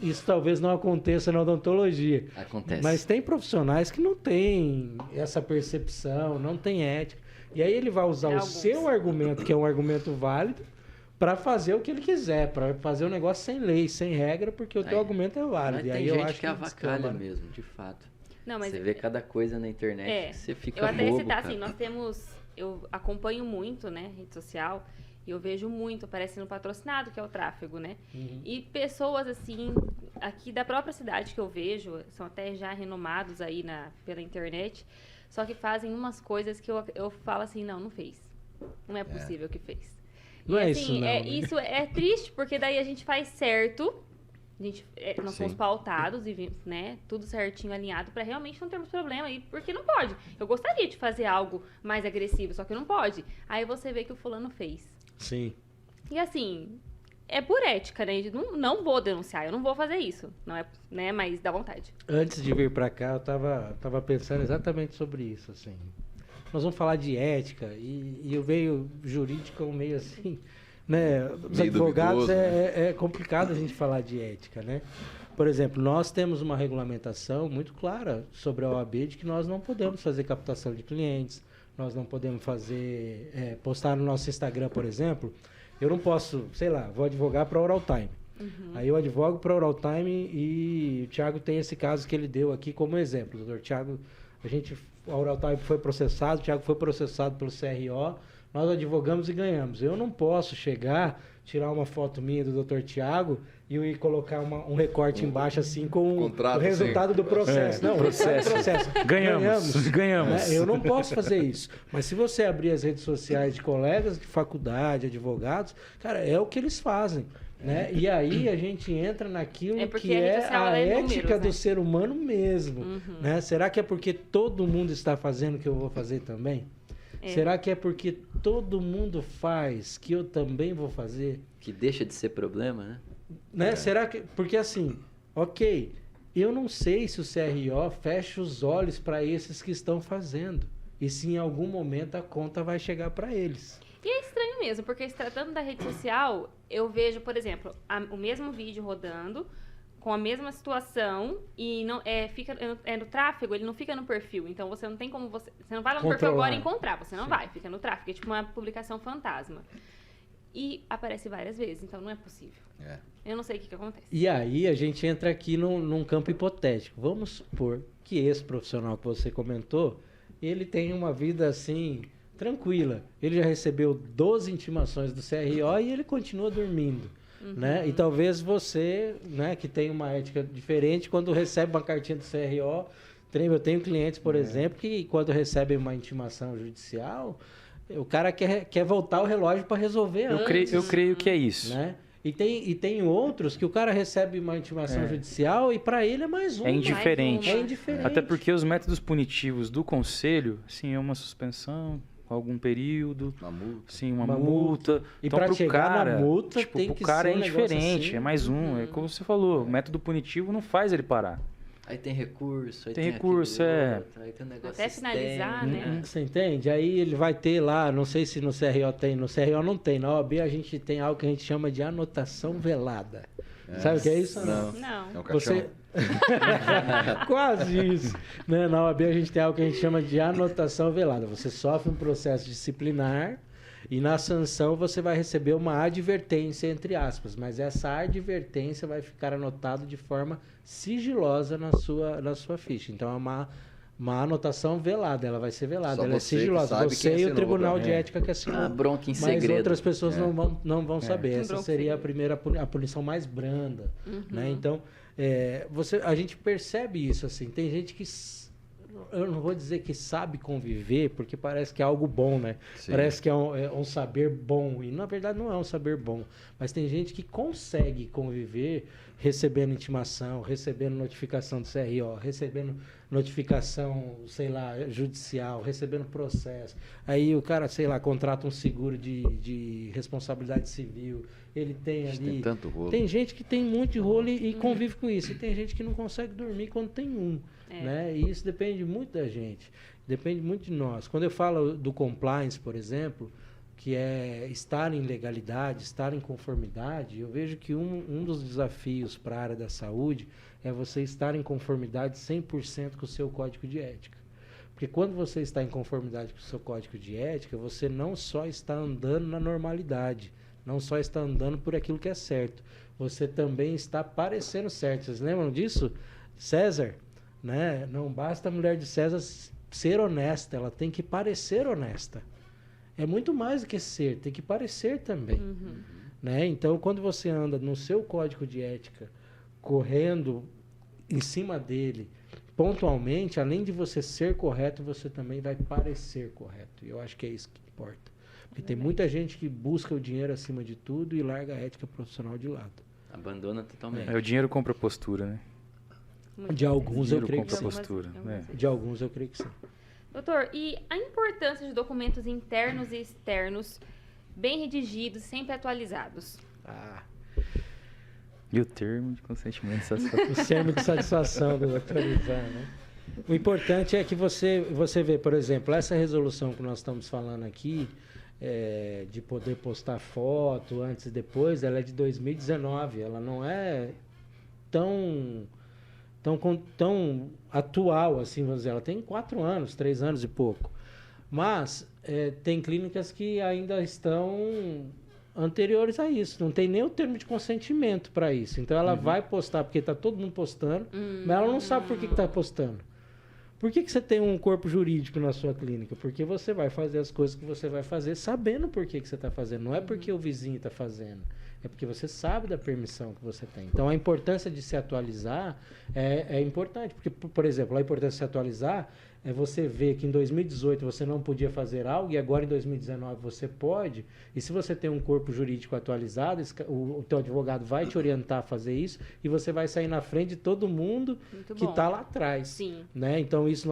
isso talvez não aconteça na odontologia. Acontece. Mas tem profissionais que não têm essa percepção, não têm ética. E aí ele vai usar o seu argumento, que é um argumento válido, para fazer o que ele quiser, para fazer um negócio sem lei, sem regra, porque o teu argumento é válido. Mas e aí tem eu gente acho que avacalha mesmo, de fato. Não, mas você vê cada coisa na internet que você fica bobo. Eu até ia citar, cara. assim, eu acompanho muito, né, rede social, e eu vejo muito aparecendo patrocinado, que é o tráfego, né? E pessoas, assim, aqui da própria cidade que eu vejo, são até já renomados aí pela internet, só que fazem umas coisas que eu falo assim, não fez. Não é possível que fez. Não e, é assim, isso, não. Né? Isso é triste, porque daí a gente faz certo, nós somos pautados, e, né, tudo certinho, alinhado, para realmente não termos problema, porque não pode. Eu gostaria de fazer algo mais agressivo, só que não pode. Aí você vê que o fulano fez. Sim. E assim, é por ética, né? Não vou denunciar, eu não vou fazer isso, não é, né? Mas dá vontade. Antes de vir para cá, eu tava pensando exatamente sobre isso, assim. Nós vamos falar de ética e o meio jurídico é um meio assim, né? Os meio advogados duvidoso, é complicado a gente falar de ética, né? Por exemplo, nós temos uma regulamentação muito clara sobre a OAB de que nós não podemos fazer captação de clientes, nós não podemos fazer, postar no nosso Instagram, por exemplo. Eu não posso, sei lá, vou advogar para Oral Time. Aí eu advogo para Oral Time e o Thiago tem esse caso que ele deu aqui como exemplo. Doutor Thiago, a Oral Time foi processado, o Thiago foi processado pelo CRO, nós advogamos e ganhamos. Eu não posso chegar, tirar uma foto minha do Dr. Thiago e colocar um recorte embaixo assim com o resultado do processo. Não, processo. Ganhamos. Eu não posso fazer isso. Mas se você abrir as redes sociais de colegas de faculdade, advogados, cara, é o que eles fazem. Né? E aí a gente entra naquilo porque que a rede é social, a ela é ética números, do né? ser humano mesmo. Né? Será que é porque todo mundo está fazendo que eu vou fazer também? Será que é porque todo mundo faz que eu também vou fazer? Que deixa de ser problema, Né? Será que... Porque assim, ok, eu não sei se o CRO fecha os olhos para esses que estão fazendo. E se em algum momento a conta vai chegar para eles. E é estranho mesmo, porque se tratando da rede social, eu vejo, por exemplo, o mesmo vídeo rodando, com a mesma situação, e não fica no tráfego, ele não fica no perfil. Então você não tem como você não vai lá no perfil agora e encontrar, você não vai, fica no tráfego, é tipo uma publicação fantasma. E aparece várias vezes, então não é possível. Eu não sei o que acontece. E aí a gente entra aqui num campo hipotético. Vamos supor que esse profissional que você comentou, ele tem uma vida assim, tranquila. Ele já recebeu 12 intimações do CRO e ele continua dormindo. Né? E talvez você, né, que tem uma ética diferente, quando recebe uma cartinha do CRO, eu tenho clientes, por exemplo, que quando recebem uma intimação judicial, o cara quer voltar o relógio para resolver antes. Eu creio que é isso. Né? E tem outros que o cara recebe uma intimação judicial e para ele é mais um. É indiferente. É indiferente. Até porque os métodos punitivos do conselho, assim, é uma suspensão, algum período, uma multa. E então, para pro chegar cara, na multa, tipo, tem pro que cara ser é um negócio indiferente, assim. é mais um. É como você falou, o método punitivo não faz ele parar. Aí tem recurso, aí Tem tem recurso, outro, aí tem um negócio Até finalizar, né? Você entende? Aí ele vai ter lá, não sei se no CRO tem, no CRO não tem, na OAB a gente tem algo que a gente chama de anotação velada. Sabe o que é isso? Não. Não. É um caixão. Quase isso. Né? Na OAB a gente tem algo que a gente chama de anotação velada. Você sofre um processo disciplinar e na sanção você vai receber uma advertência, entre aspas. Mas essa advertência vai ficar anotada de forma sigilosa na sua ficha. Então é uma anotação velada, ela vai ser velada, Só ela é você que sigilosa. sabe Você quem e o assinou, Tribunal de né? Ética que assinou. Bronca em Mas segredo. outras pessoas não vão saber. Essa Bronca seria a segredo. primeira a punição mais branda. Né? Então, a gente percebe isso. Assim. Tem gente que... Eu não vou dizer que sabe conviver, porque parece que é algo bom, né? Sim. Parece que é um saber bom. E, na verdade, não é um saber bom. Mas tem gente que consegue conviver recebendo intimação, recebendo notificação do CRO, recebendo notificação, sei lá, judicial, recebendo processo. Aí o cara, sei lá, contrata um seguro de responsabilidade civil. Ele tem ali... Tem tanto rolo. Tem gente que tem muito rolo e convive com isso. E tem gente que não consegue dormir quando tem um. Né? E isso depende muito da gente. Depende muito de nós. Quando eu falo do compliance, por exemplo, que é estar em legalidade, estar em conformidade, eu vejo que um dos desafios para a área da saúde é você estar em conformidade 100% com o seu código de ética. Porque quando você está em conformidade com o seu código de ética, você não só está andando na normalidade, não só está andando por aquilo que é certo, você também está parecendo certo. Vocês lembram disso? César, né? Não basta a mulher de César ser honesta, ela tem que parecer honesta. É muito mais do que ser, tem que parecer também. Né? Então, quando você anda no seu código de ética, correndo em cima dele, pontualmente, além de você ser correto, você também vai parecer correto. E eu acho que é isso que importa. Porque tem muita gente que busca o dinheiro acima de tudo e larga a ética profissional de lado. Abandona totalmente. O dinheiro compra postura, né? De alguns eu creio que compra sim. postura. De alguns eu creio que sim. Doutor, e a importância de documentos internos e externos bem redigidos, sempre atualizados? E o termo de consentimento satisfatório. O termo de satisfação do atualizar, né? O importante é que você vê, por exemplo, essa resolução que nós estamos falando aqui, de poder postar foto antes e depois, ela é de 2019, ela não é tão atual, assim, vamos dizer. Ela tem 4 anos, 3 anos e pouco. Mas tem clínicas que ainda estão anteriores a isso. Não tem nem o termo de consentimento para isso. Então, ela vai postar, porque está todo mundo postando, mas ela não sabe por que está postando. Por que você tem um corpo jurídico na sua clínica? Porque você vai fazer as coisas que você vai fazer sabendo por que você está fazendo. Não é porque o vizinho está fazendo. É porque você sabe da permissão que você tem. Então, a importância de se atualizar é importante. Porque, por exemplo, a importância de se atualizar é você ver que em 2018 você não podia fazer algo e agora em 2019 você pode, e se você tem um corpo jurídico atualizado, o teu advogado vai te orientar a fazer isso e você vai sair na frente de todo mundo que está lá atrás. Sim. Né? Então isso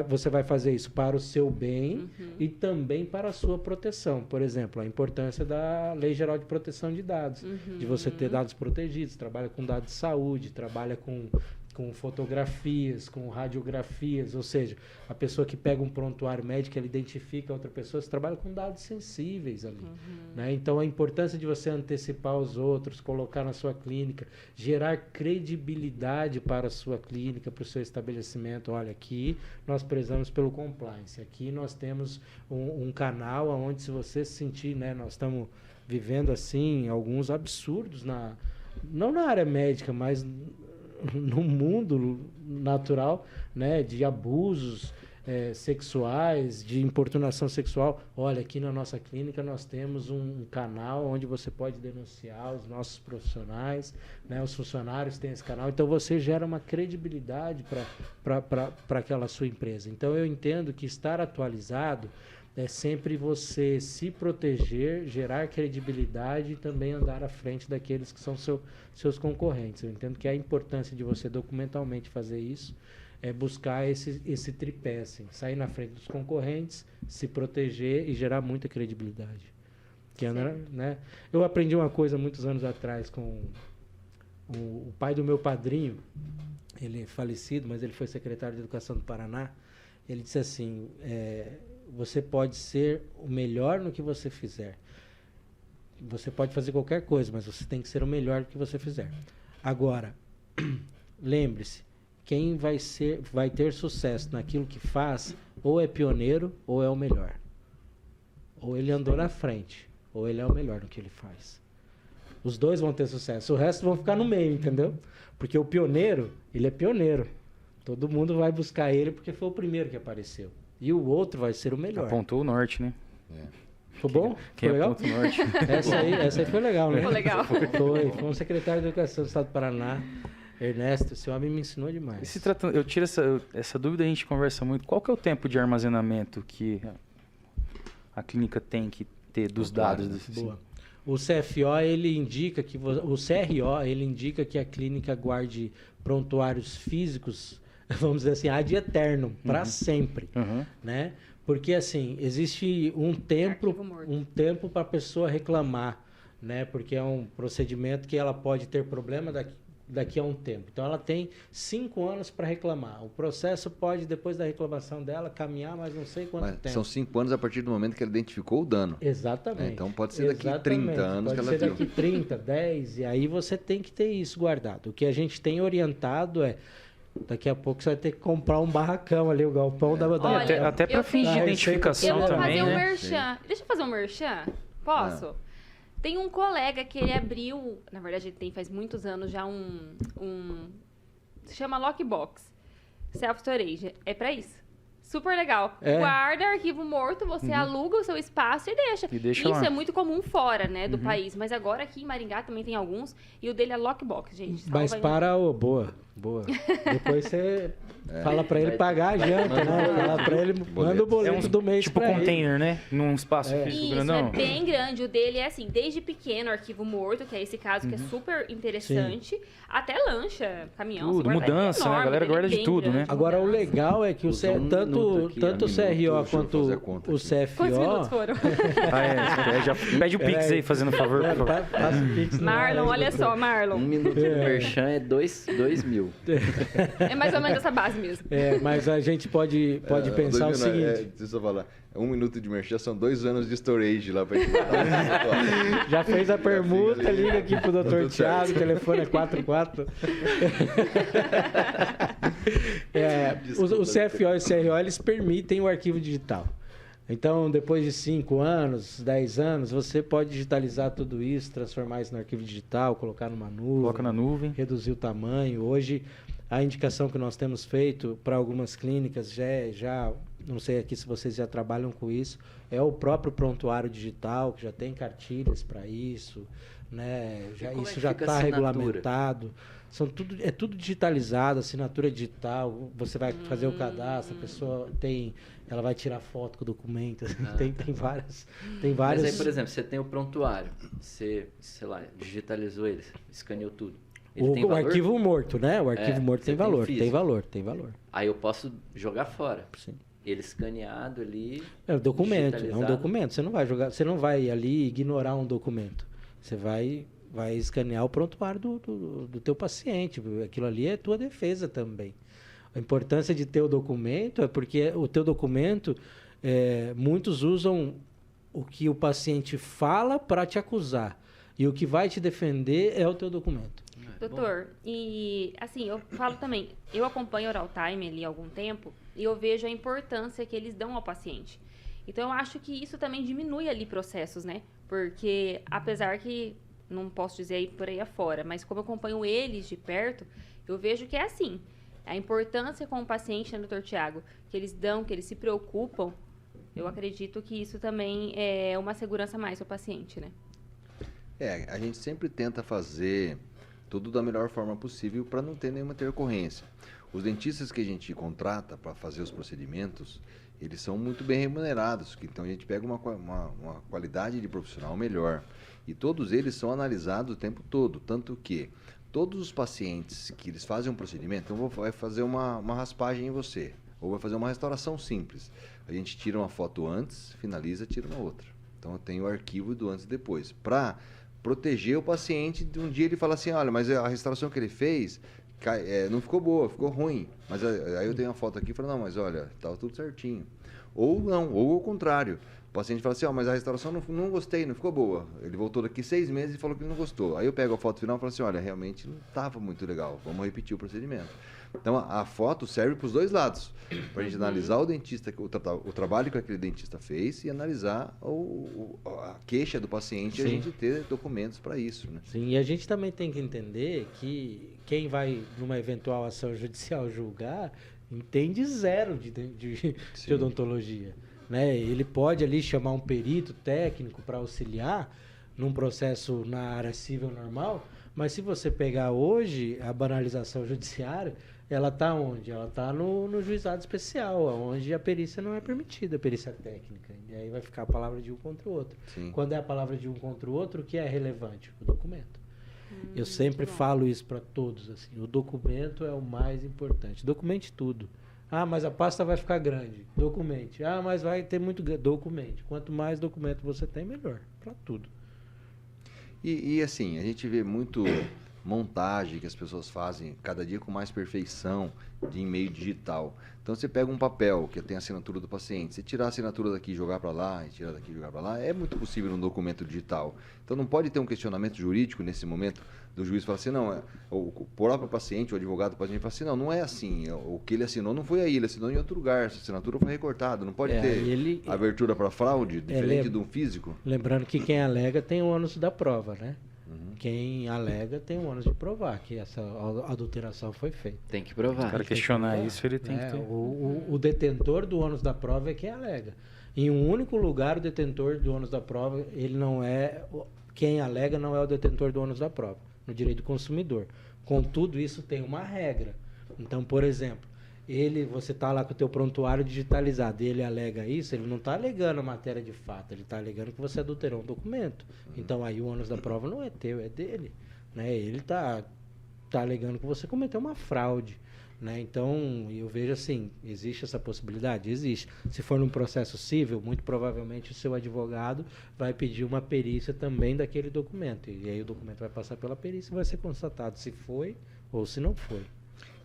você vai fazer isso para o seu bem e também para a sua proteção. Por exemplo, a importância da Lei Geral de Proteção de Dados, de você ter dados protegidos, trabalha com dados de saúde, trabalha com fotografias, com radiografias, ou seja, a pessoa que pega um prontuário médico, ela identifica outra pessoa, você trabalha com dados sensíveis ali. Né? Então, a importância de você antecipar os outros, colocar na sua clínica, gerar credibilidade para a sua clínica, para o seu estabelecimento. Olha, aqui nós prezamos pelo compliance, aqui nós temos um canal onde, se você se sentir, né, nós estamos vivendo assim alguns absurdos, não na área médica, mas no mundo natural, né, de abusos sexuais, de importunação sexual. Olha, aqui na nossa clínica nós temos um canal onde você pode denunciar os nossos profissionais, né, os funcionários têm esse canal, então você gera uma credibilidade para aquela sua empresa. Então eu entendo que estar atualizado é sempre você se proteger, gerar credibilidade e também andar à frente daqueles que são seus concorrentes. Eu entendo que a importância de você documentalmente fazer isso é buscar esse tripé, assim, sair na frente dos concorrentes, se proteger e gerar muita credibilidade. Né? Eu aprendi uma coisa muitos anos atrás com o pai do meu padrinho, ele é falecido, mas ele foi secretário de Educação do Paraná. Ele disse assim, você pode ser o melhor no que você fizer. Você pode fazer qualquer coisa, mas você tem que ser o melhor no que você fizer. Agora, lembre-se, quem vai ter sucesso naquilo que faz, ou é pioneiro, ou é o melhor. Ou ele andou na frente, ou ele é o melhor no que ele faz. Os dois vão ter sucesso, o resto vão ficar no meio, entendeu? Porque o pioneiro, ele é pioneiro. Todo mundo vai buscar ele porque foi o primeiro que apareceu. E o outro vai ser o melhor. Apontou o norte, né? Foi bom? Quem foi legal? aponta o norte? Essa aí foi legal, né? Foi legal. Foi um secretário de Educação do Estado do Paraná, Ernesto. Esse homem me ensinou demais. Eu tiro essa dúvida, a gente conversa muito. Qual que é o tempo de armazenamento que a clínica tem que ter dos dados? Boa. O CFO, ele indica que... O CRO, ele indica que a clínica guarde prontuários físicos, vamos dizer assim, ad eterno, para sempre, né? Porque, assim, existe um tempo para a pessoa reclamar, né? Porque é um procedimento que ela pode ter problema daqui a um tempo. Então, ela tem 5 anos para reclamar. O processo pode, depois da reclamação dela, caminhar mais não sei quanto tempo. São 5 anos a partir do momento que ela identificou o dano. Exatamente. Então, pode ser daqui a 30 anos que ela viu. Pode ser daqui 30, 10, e aí você tem que ter isso guardado. O que a gente tem orientado é... Daqui a pouco você vai ter que comprar um barracão ali, o galpão da... Olha, até para fins de identificação também, né? Deixa eu fazer um merchan. Posso? Tem um colega que ele abriu... Na verdade, ele tem faz muitos anos já se chama Lockbox. Self-storage. É para isso. Super legal. Guarda arquivo morto, você aluga o seu espaço e deixa. Isso lá. É muito comum fora, né, do país. Mas agora aqui em Maringá também tem alguns. E o dele é Lockbox, gente. Mas para o... Boa. Depois você fala para ele pagar a janta, né? Fala para ele, manda o boleto do mês tipo pra container, ele. né? Num espaço físico Isso, grandão. é bem grande. O dele é assim, desde pequeno, arquivo morto, que é esse caso que é super interessante, até lancha, caminhão. Tudo, mudança, enorme, né? A galera guarda de tudo, né? Agora, o legal é que tanto o CRO quanto o Quantos CFO... minutos foram? Já pede o Pix aí, fazendo favor. Por favor. Passa o Pix. Marlon, olha só, Marlon. 1 minuto de merchan é 2 mil. É mais ou menos essa base mesmo. Mas a gente pode pensar o seguinte... Deixa eu falar. 1 minuto de merchan são 2 anos de storage lá pra gente. Já fez a permuta, liga aqui pro Dr. Thiago, o telefone é 44. O CFO e o CRO, eles permitem o arquivo digital. Então, depois de 5 anos, 10 anos, você pode digitalizar tudo isso, transformar isso no arquivo digital, colocar numa nuvem. Coloca na nuvem. Reduzir o tamanho. Hoje, a indicação que nós temos feito para algumas clínicas já não sei aqui se vocês já trabalham com isso, é o próprio prontuário digital, que já tem cartilhas para isso, né? Isso já está regulamentado. É tudo digitalizado, assinatura digital, você vai fazer o cadastro, a pessoa ela vai tirar foto com o documento, tem várias. Mas aí, por exemplo, você tem o prontuário, você, sei lá, digitalizou ele, escaneou tudo. O arquivo morto, né? O arquivo morto tem valor, tem valor. Aí eu posso jogar fora. Sim. Ele escaneado ali. É um documento. Você não vai jogar, você não vai ali ignorar um documento. Você vai escanear o prontuário do teu paciente. Aquilo ali é tua defesa também. A importância de ter o documento é porque o teu documento, muitos usam o que o paciente fala para te acusar. E o que vai te defender é o teu documento. Doutor, e assim, eu falo também, eu acompanho o Oral Time ali há algum tempo e eu vejo a importância que eles dão ao paciente. Então, eu acho que isso também diminui ali processos, né? Porque, apesar que, não posso dizer aí por aí afora, mas como eu acompanho eles de perto, eu vejo que é assim. A importância com o paciente, né, doutor Tiago, que eles dão, que eles se preocupam, eu acredito que isso também é uma segurança a mais para o paciente, né? A gente sempre tenta fazer tudo da melhor forma possível para não ter nenhuma intercorrência. Os dentistas que a gente contrata para fazer os procedimentos, eles são muito bem remunerados, então a gente pega uma qualidade de profissional melhor. E todos eles são analisados o tempo todo, tanto que todos os pacientes que eles fazem um procedimento, então vai fazer uma raspagem em você, ou vai fazer uma restauração simples. A gente tira uma foto antes, finaliza, tira uma outra. Então eu tenho o arquivo do antes e depois, para proteger o paciente de um dia ele falar assim, olha, mas a restauração que ele fez não ficou boa, ficou ruim. Mas aí eu tenho uma foto aqui e falo, não, mas olha, estava tudo certinho. Ou não, ou ao contrário. O paciente fala assim, mas a restauração não gostei, não ficou boa. Ele voltou daqui 6 meses e falou que ele não gostou. Aí eu pego a foto final e falo assim, olha, realmente não estava muito legal, vamos repetir o procedimento. Então a foto serve para os dois lados, para a gente analisar o dentista, o trabalho que aquele dentista fez e analisar a queixa do paciente. Sim. E a gente ter documentos para isso, né? Sim, e a gente também tem que entender que quem vai numa eventual ação judicial julgar entende zero de odontologia, né? Ele pode ali chamar um perito técnico para auxiliar num processo na área civil normal, mas se você pegar hoje a banalização judiciária, ela está onde? Ela está no juizado especial, onde a perícia não é permitida, a perícia técnica. E aí vai ficar a palavra de um contra o outro. Sim. Quando é a palavra de um contra o outro, o que é relevante? O documento. Eu sempre falo isso para todos, assim, o documento é o mais importante. Documente tudo. Ah, mas a pasta vai ficar grande. Documente. Ah, mas vai ter muito... Documente. Quanto mais documento você tem, melhor. Para tudo. E assim, a gente vê muito montagem que as pessoas fazem, cada dia com mais perfeição, de e-mail digital. Então você pega um papel que tem a assinatura do paciente, você tirar a assinatura daqui e jogar para lá, e tirar daqui e jogar para lá, é muito possível num documento digital. Então não pode ter um questionamento jurídico nesse momento do juiz falar assim, não, o próprio paciente, o advogado do paciente fala assim, não é assim, o que ele assinou não foi aí, ele assinou em outro lugar, essa assinatura foi recortada, não pode ter abertura para fraude, diferente de um físico. Lembrando que quem alega tem o ônus da prova, né? Quem alega tem o ônus de provar que essa adulteração foi feita. Tem que provar. Para questionar isso, ele tem que ter. O detentor do ônus da prova é quem alega. Em um único lugar, o detentor do ônus da prova, ele não é... Quem alega não é o detentor do ônus da prova, no direito do consumidor. Contudo, isso tem uma regra. Então, por exemplo, você está lá com o teu prontuário digitalizado e ele alega isso, ele não está alegando a matéria de fato, ele está alegando que você adulterou um documento. Então aí o ônus da prova não é teu, é dele, né? Ele está alegando que você cometeu uma fraude, né? Então eu vejo assim, existe essa possibilidade? Existe. Se for num processo civil, muito provavelmente o seu advogado vai pedir uma perícia também daquele documento, e aí o documento vai passar pela perícia e vai ser constatado se foi ou se não foi.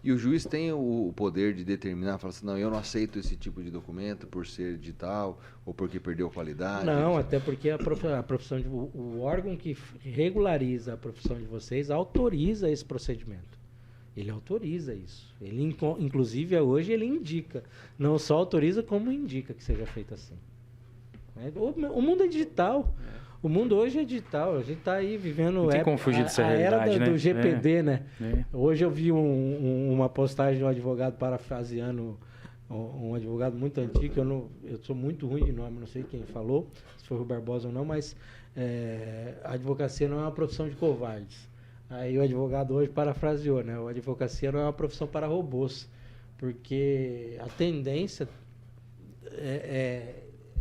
E o juiz tem o poder de determinar, falar assim, não, eu não aceito esse tipo de documento por ser digital ou porque perdeu qualidade? Não, até porque a profissão o órgão que regulariza a profissão de vocês autoriza esse procedimento. Ele autoriza isso. Ele, inclusive, hoje ele indica. Não só autoriza, como indica que seja feito assim. O mundo é digital. O mundo hoje é digital, a gente está aí vivendo a era né? do GPD, né? Hoje eu vi uma postagem de um advogado parafraseando um advogado muito antigo, eu sou muito ruim de nome, não sei quem falou, se foi o Barbosa ou não, mas a advocacia não é uma profissão de covardes. Aí o advogado hoje parafraseou, né? A advocacia não é uma profissão para robôs, porque a tendência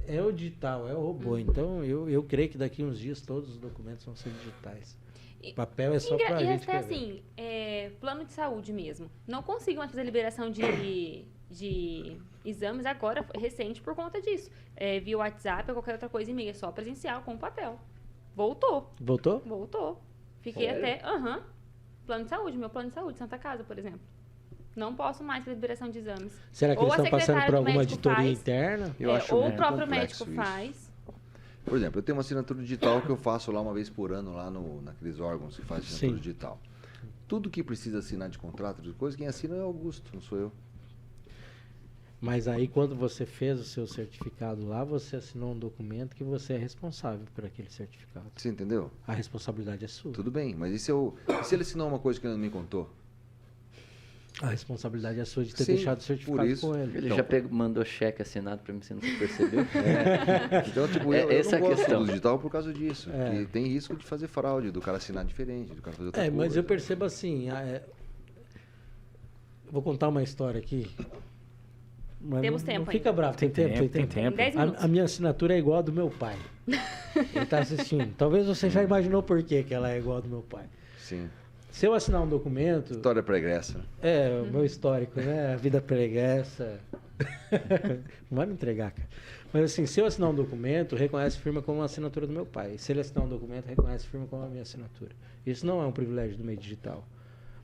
é o digital, é o robô. Então, eu creio que daqui uns dias todos os documentos vão ser digitais. O papel é só para a gente até assim, plano de saúde mesmo. Não consigo mais fazer liberação de exames agora, recente, por conta disso. Via WhatsApp ou qualquer outra coisa, e-mail, é só presencial, com papel. Voltou. Voltou? Voltou. Fiquei até... Plano de saúde, meu plano de saúde, Santa Casa, por exemplo. Não posso mais fazer liberação de exames. Será que ou eles estão passando por alguma auditoria faz, interna? Eu acho ou o muito próprio complexo médico isso. faz. Por exemplo, eu tenho uma assinatura digital que eu faço lá uma vez por ano, lá naqueles órgãos que fazem assinatura Sim. digital. Tudo que precisa assinar de contrato, de coisa, quem assina é o Augusto, não sou eu. Mas aí, quando você fez o seu certificado lá, você assinou um documento que você é responsável por aquele certificado. Você entendeu? A responsabilidade é sua. Tudo bem, mas e se ele assinou uma coisa que ele não me contou? A responsabilidade é sua de ter Sim, deixado o certificado por isso. com ele. Ele Então, já mandou cheque assinado para mim, você não percebeu? Então, tipo, eu Essa não é a gosto questão. do digital por causa disso. Que tem risco de fazer fraude, do cara assinar diferente, do cara fazer outra coisa. Mas eu percebo assim. Vou contar uma história aqui. Mas Temos não, tempo não fica ainda. bravo, tem tempo. Tem 10 minutos. A minha assinatura é igual a do meu pai. Ele está assistindo. Talvez você já imaginou por que ela é igual a do meu pai. Sim. Se eu assinar um documento. História pregressa. O meu histórico, né? A vida preguiça. Não vai me entregar, cara. Mas assim, se eu assinar um documento, reconhece firma como a assinatura do meu pai. Se ele assinar um documento, reconhece firma como a minha assinatura. Isso não é um privilégio do meio digital.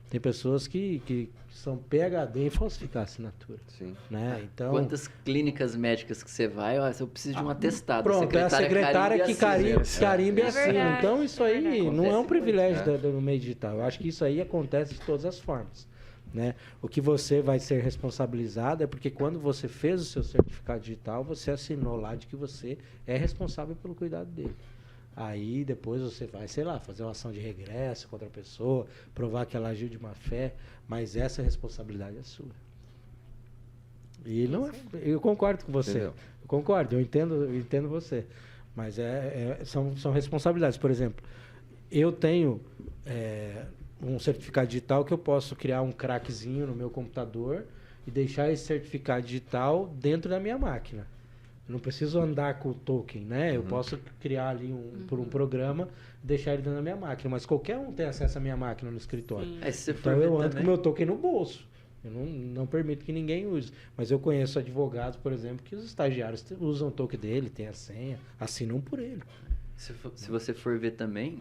Tem pessoas que são PhD em falsificar a assinatura. Sim. Né? Então, Quantas clínicas médicas que você vai, eu preciso de um atestado. pronto, é a secretária que carimba e É assina. verdade, Então, isso aí verdade. não é um Acontece privilégio muito, do meio digital. Eu acho que isso aí acontece de todas as formas. Né? O que você vai ser responsabilizado é porque quando você fez o seu certificado digital, você assinou lá de que você é responsável pelo cuidado dele. Aí depois você vai, sei lá, fazer uma ação de regresso contra a pessoa, provar que ela agiu de má fé, mas essa responsabilidade é sua. E não eu concordo com você. Entendeu? Eu concordo, eu entendo você. Mas são responsabilidades. Por exemplo, eu tenho um certificado digital que eu posso criar um crackzinho no meu computador e deixar esse certificado digital dentro da minha máquina. Eu não preciso andar com o token, né? Eu posso criar ali por um programa e deixar ele dentro da minha máquina. Mas qualquer um tem acesso à minha máquina no escritório. Sim. Aí, se você for Então eu ver ando com o também, meu token no bolso. Eu não permito que ninguém use. Mas eu conheço advogados, por exemplo, que os estagiários usam o token dele, tem a senha, assinam por ele. se você for ver também,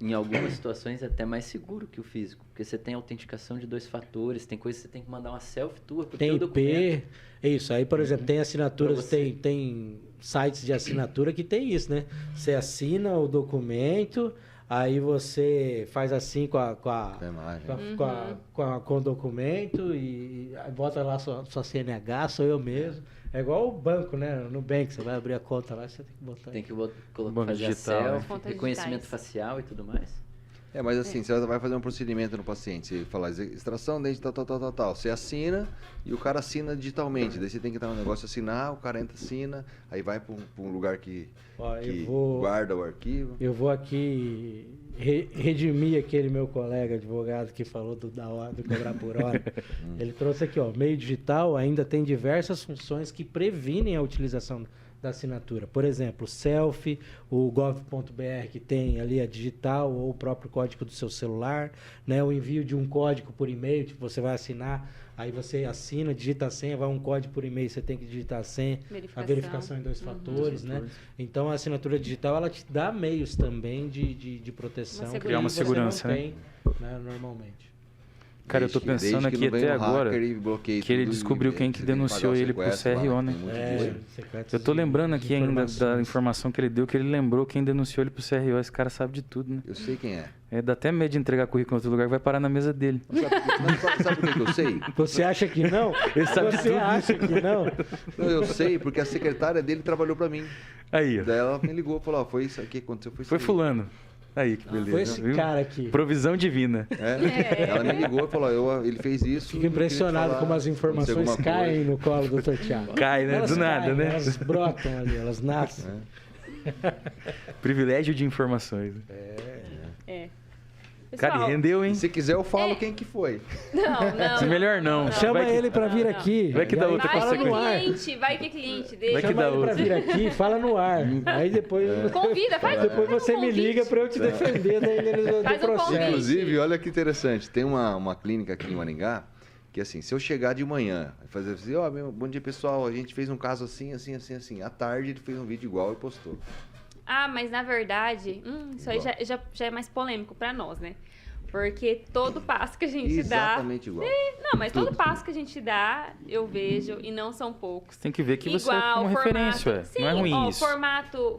em algumas situações é até mais seguro que o físico. Porque você tem autenticação de 2 fatores, tem coisa que você tem que mandar uma selfie tua pro Tem teu IP, documento. é isso. Aí, por exemplo, tem assinaturas, Pra você. tem sites de assinatura que tem isso, né? Você assina o documento, aí você faz assim com a imagem. com o documento e bota lá sua CNH, sou eu mesmo. É igual o banco, né? No Nubank, você vai abrir a conta lá, você tem que botar. Tem que Banco fazer digital, a né? selfie, Contas reconhecimento digitais. facial e tudo mais. Mas assim, você vai fazer um procedimento no paciente, você fala extração, dente, tal. Você assina e o cara assina digitalmente. Daí você tem que entrar no negócio, assinar, o cara entra, assina, aí vai para um lugar que guarda o arquivo. Eu vou aqui redimir aquele meu colega advogado que falou do cobrar por hora. Ele trouxe aqui, meio digital ainda tem diversas funções que previnem a utilização da assinatura. Por exemplo, selfie, o gov.br que tem ali a digital ou o próprio código do seu celular, né? O envio de um código por e-mail, tipo, você vai assinar, aí você assina, digita a senha, vai um código por e-mail, você tem que digitar a senha, a verificação em 2 fatores, né? Então a assinatura digital ela te dá meios também de proteção. Uma Criar uma que você segurança, não né? tem, né, normalmente. Cara, eu tô Desde pensando que aqui não venha até um agora hacker e bloqueie que ele tudo descobriu e quem que você tem denunciou pagar o ele pro sequestro lá, CRO, que né? tem muito disso. secretos Eu tô lembrando de aqui ainda da informações. informação que ele deu, que ele lembrou quem denunciou ele pro CRO. Esse cara sabe de tudo, né? Eu sei quem é. Dá até medo de entregar currículo em outro lugar, vai parar na mesa dele. Sabe por que eu sei? Você acha que não? Ele sabe de Você tudo. acha que não? Não, eu sei, porque a secretária dele trabalhou pra mim. Aí, ó. Daí ela me ligou e falou, foi isso aqui que aconteceu, foi isso Foi aí. fulano. Aí, que beleza. Foi esse viu? cara aqui. Provisão divina. Ela me ligou e falou, ele fez isso. Fico impressionado como as informações caem no colo do Dr. Thiago. Cai, né? Elas Do nada, caem, né? Elas brotam ali, elas nascem. Privilégio de informações. Cara, Pessoal, e rendeu, hein? Se quiser, eu falo quem que foi. Não. Melhor não. Chama Vai que- ele pra vir Não. aqui. Vai que dá E aí outra Vai fala que no ar. cliente, vai que cliente, Vai deixa. que Chama dá ele pra outra. vir aqui, fala no ar. Aí depois, Convida, faz depois faz um você me convite. liga pra eu te defender da indenização do Faz um processo. convite. Inclusive, olha que interessante, tem uma clínica aqui em Maringá, que assim, se eu chegar de manhã, fazer assim, bom dia pessoal, a gente fez um caso assim. À tarde ele fez um vídeo igual e postou. Ah, mas na verdade, isso aí já é mais polêmico pra nós, né? Porque todo passo que a gente Exatamente igual. Não, mas todo passo que a gente dá, eu vejo, e não são poucos. Tem que ver que você é Igual, uma referência, Sim, não é ruim isso.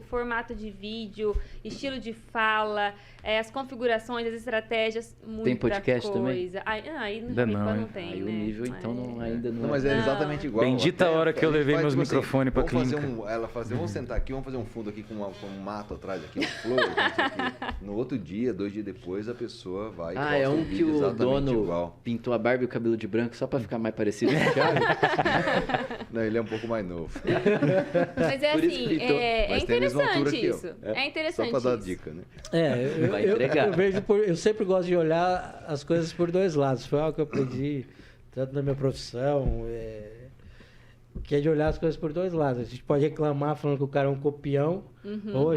formato de vídeo, estilo de fala, as configurações, as estratégias, muita Tem podcast coisa. também? Aí Ainda não, não, tem, Aí né? o nível, então, ainda não, Não, mas é exatamente igual. Bendita Até hora que eu a gente levei faz, meus tipo microfones pra vamos fazer clínica. vamos sentar aqui, vamos fazer um fundo aqui com um mato atrás, aqui, um flor. No outro dia, 2 dias depois, a pessoa vai e é posta um que vídeo o exatamente dono igual. pintou a barba e o cabelo de branco só pra ficar mais parecido com o Thiago. Não, ele é um pouco mais novo. Mas é Por isso assim, que pintou. é Mas tem a mesma altura interessante que eu. isso. É interessante Só pra dar isso. dica, né? Vai entregar. Eu vejo eu sempre gosto de olhar as coisas por dois lados. Foi algo que eu aprendi tanto na minha profissão, que é de olhar as coisas por dois lados. A gente pode reclamar falando que o cara é um copião, ou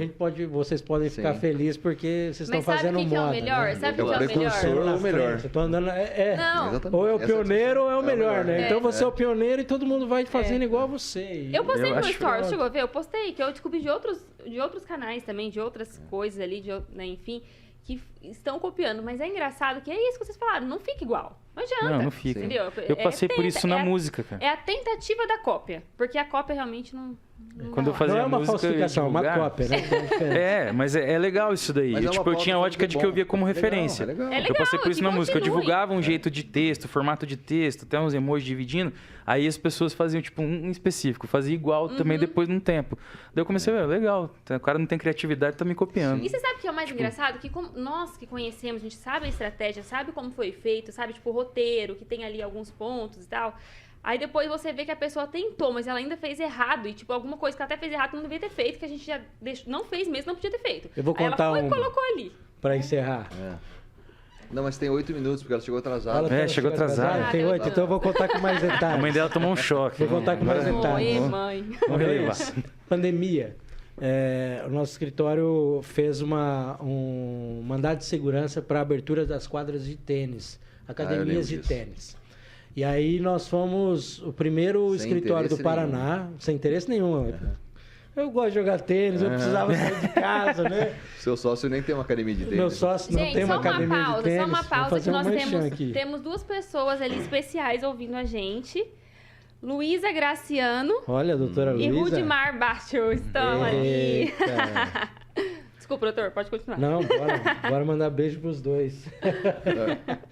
vocês podem ficar Sim. felizes porque vocês estão Mas sabe fazendo o que moda. é o melhor? Né? Sabe É o o que é o melhor? precursor. Na ou o melhor. frente. Eu tô andando, Não, Exatamente. ou é o Essa pioneiro ou é o é o melhor, melhor. né? É. Então você é o pioneiro e todo mundo vai fazendo igual a você. Eu postei Eu no acho stories, que- chegou a ver? Eu postei, que eu descobri de outros canais também, de outras coisas ali, né, enfim, que estão copiando. Mas é engraçado que é isso que vocês falaram, não fica igual. Não adianta. Não fica. Entendeu? Eu passei por isso na música, cara. É a tentativa da cópia, porque a cópia realmente não Quando eu rola. fazia Não é uma música, eu ia falsificação, é uma divulgar. cópia, né? Tem uma diferença. É, mas é legal isso daí. Mas é uma Eu tinha a pauta ótica de bom. que eu via como Legal, referência. é legal. É Eu legal, passei por isso que na música. Eu continue. divulgava um jeito de texto, formato de texto, até uns emojis dividindo. Aí as pessoas faziam, tipo, um específico. Fazia igual também depois de um tempo. Daí eu comecei a ver, legal. O cara não tem criatividade, tá me copiando. E você sabe o que é o mais engraçado? Que nós que conhecemos, a gente sabe a estratégia, sabe como foi feito, sabe, tipo, o roteiro, que tem ali alguns pontos e tal. Aí depois você vê que a pessoa tentou, mas ela ainda fez errado. E, tipo, alguma coisa que ela até fez errado não devia ter feito, que a gente já não fez mesmo, não podia ter feito. Eu vou Aí contar ela foi um- e colocou ali. Pra encerrar. Não, mas tem 8 minutos, porque ela chegou atrasada. Ela chegou atrasada. Tem 8, então eu vou contar com mais A detalhes. mãe dela tomou um choque. Vou contar com mais detalhes. Oi, mãe. Vamos relevar. Pandemia. O nosso escritório fez um mandado de segurança para a abertura das quadras de tênis, academias lembro de disso. tênis. E aí nós fomos o primeiro Sem escritório do interesse Paraná, sem interesse nenhum. Eu gosto de jogar tênis, eu precisava sair de casa, né? Seu sócio nem tem uma academia de tênis. Meu sócio não Gente, tem uma só uma academia de pausa, tênis. só uma Vamos pausa, fazer que nós merchan aqui. temos duas pessoas ali especiais ouvindo a gente. Luísa Graciano Olha, doutora e Luísa. Rudimar Bastos estão ali. Eita. Desculpa, doutor, pode continuar. Não, bora mandar beijo pros dois.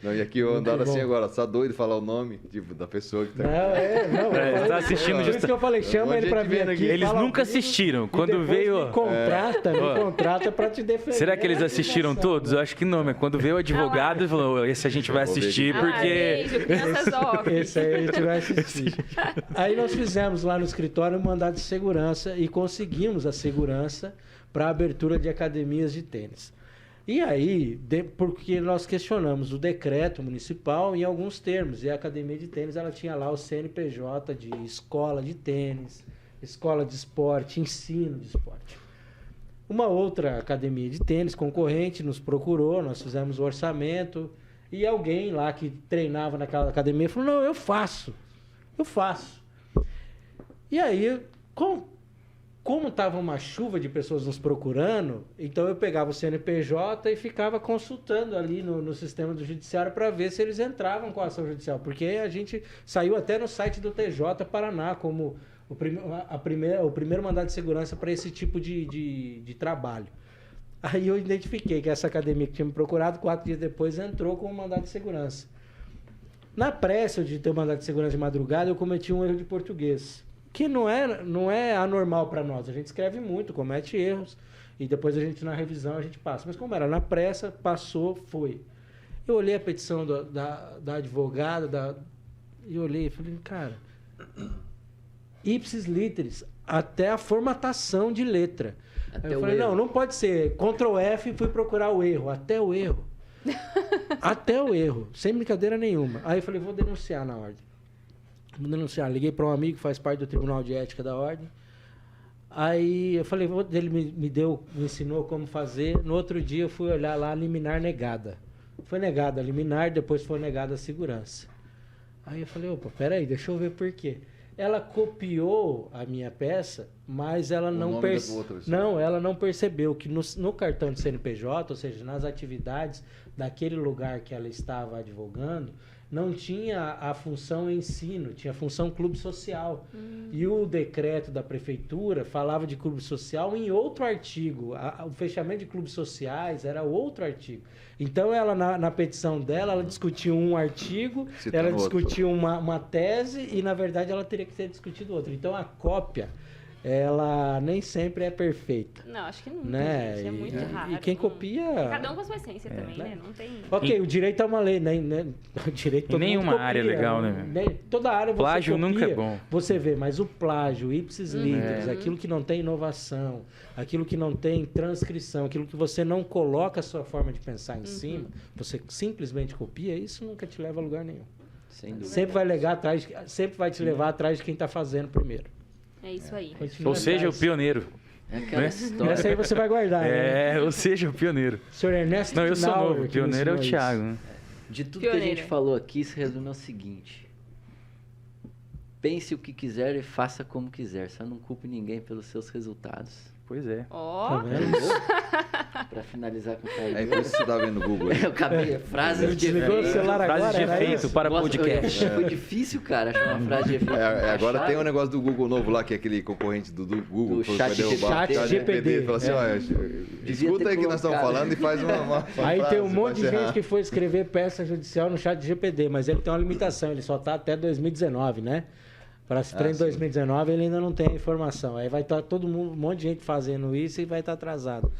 Não, e aqui eu Muito andava assim bom. agora, só doido de falar o nome tipo, da pessoa que tá Não, aqui. Tá assistindo Por isso justa- que eu falei, chama Um monte ele de pra gente vir vendo aqui. aqui. Eles fala nunca ao vivo, assistiram. e Quando depois veio. Me contrata, Ó. me contrata pra te defender. Será que eles assistiram todos? Eu acho que não, mas quando veio o advogado, ele falou: esse a gente vai Eu vou ver assistir aqui. Ah, porque. beijo, crianças off. Esse aí a gente vai assistir. Aí nós fizemos lá no escritório um mandado de segurança e conseguimos a segurança para a abertura de academias de tênis. E aí, porque nós questionamos o decreto municipal em alguns termos, e a academia de tênis ela tinha lá o CNPJ de escola de tênis, escola de esporte, ensino de esporte. Uma outra academia de tênis concorrente nos procurou, nós fizemos o orçamento, e alguém lá que treinava naquela academia falou, não, eu faço. E aí, como estava uma chuva de pessoas nos procurando, então eu pegava o CNPJ e ficava consultando ali no sistema do judiciário para ver se eles entravam com a ação judicial, porque a gente saiu até no site do TJ Paraná como o primeiro mandado de segurança para esse tipo de trabalho. Aí eu identifiquei que essa academia que tinha me procurado, 4 dias depois entrou com o mandado de segurança. Na pressa de ter o mandado de segurança de madrugada, eu cometi um erro de português, que não é anormal para nós. A gente escreve muito, comete erros. e depois a gente, na revisão, a gente passa. Mas como era na pressa, passou, foi. Eu olhei a petição da advogada, e olhei e falei, cara, ipsis literis, até a formatação de letra. Aí eu falei, não pode ser Ctrl F e fui procurar o erro, até o erro. Até o erro, sem brincadeira nenhuma. Aí eu falei, vou denunciar na ordem. Vou denunciar. Liguei para um amigo que faz parte do Tribunal de Ética da ordem. Aí eu falei, ele me ensinou como fazer. No outro dia eu fui olhar lá, liminar negada. Foi negada a liminar, depois foi negada a segurança. Aí eu falei, opa, peraí, deixa eu ver por quê. Ela copiou a minha peça, mas ela ela não percebeu que no cartão de CNPJ, ou seja, nas atividades daquele lugar que ela estava advogando, não tinha a função ensino, tinha a função clube social. E o decreto da prefeitura falava de clube social em outro artigo. O fechamento de clubes sociais era outro artigo. Então, ela na petição dela, ela discutiu um artigo, ela discutiu uma tese e, na verdade, ela teria que ter discutido outro. Então, a cópia, ela nem sempre é perfeita. Não, acho que não. Né? Gente, é muito raro. E quem copia... Cada um com a sua essência também, né? Não tem... Ok, o direito é uma lei, né? O direito em nenhuma área é legal, né? Toda área você plágio copia, nunca é bom. Você vê, mas o plágio, ipsis literis, aquilo que não tem inovação, aquilo que não tem transcrição, aquilo que você não coloca a sua forma de pensar em cima, você simplesmente copia, isso nunca te leva a lugar nenhum. Sem dúvida. Sempre vai te levar atrás de quem está fazendo primeiro. É isso aí. Ou seja, o pioneiro. É aquela história. Essa aí você vai guardar, né? Ou seja, o pioneiro. Senhor Ernesto Não, eu sou Knauer, novo. O pioneiro é o Thiago, né? De tudo Pioneira. que a gente falou aqui, se resume ao seguinte. Pense o que quiser e faça como quiser. Só não culpe ninguém pelos seus resultados. Pois é. Ó, Tá vendo? Pra finalizar com o cara. É por isso que você tá vendo no Google aí. Eu acabei. Frases de Desligou o efeito. celular Frases agora, de era efeito isso? para Nossa, podcast. Foi difícil, cara, achar uma frase de efeito. Agora tem um negócio do Google novo lá, que é aquele concorrente do Google. Do que Chat vai derrubar. GPT. Chat GPT. Fala assim, olha, ter escuta aí que nós estamos colocado. falando e faz uma Aí frase tem um monte pra de encerrar. gente que foi escrever peça judicial no chat GPD, mas ele tem uma limitação, ele só tá até 2019, né? Para se treinar em sim. 2019, ele ainda não tem a informação. Aí vai estar todo mundo, um monte de gente fazendo isso e vai estar atrasado.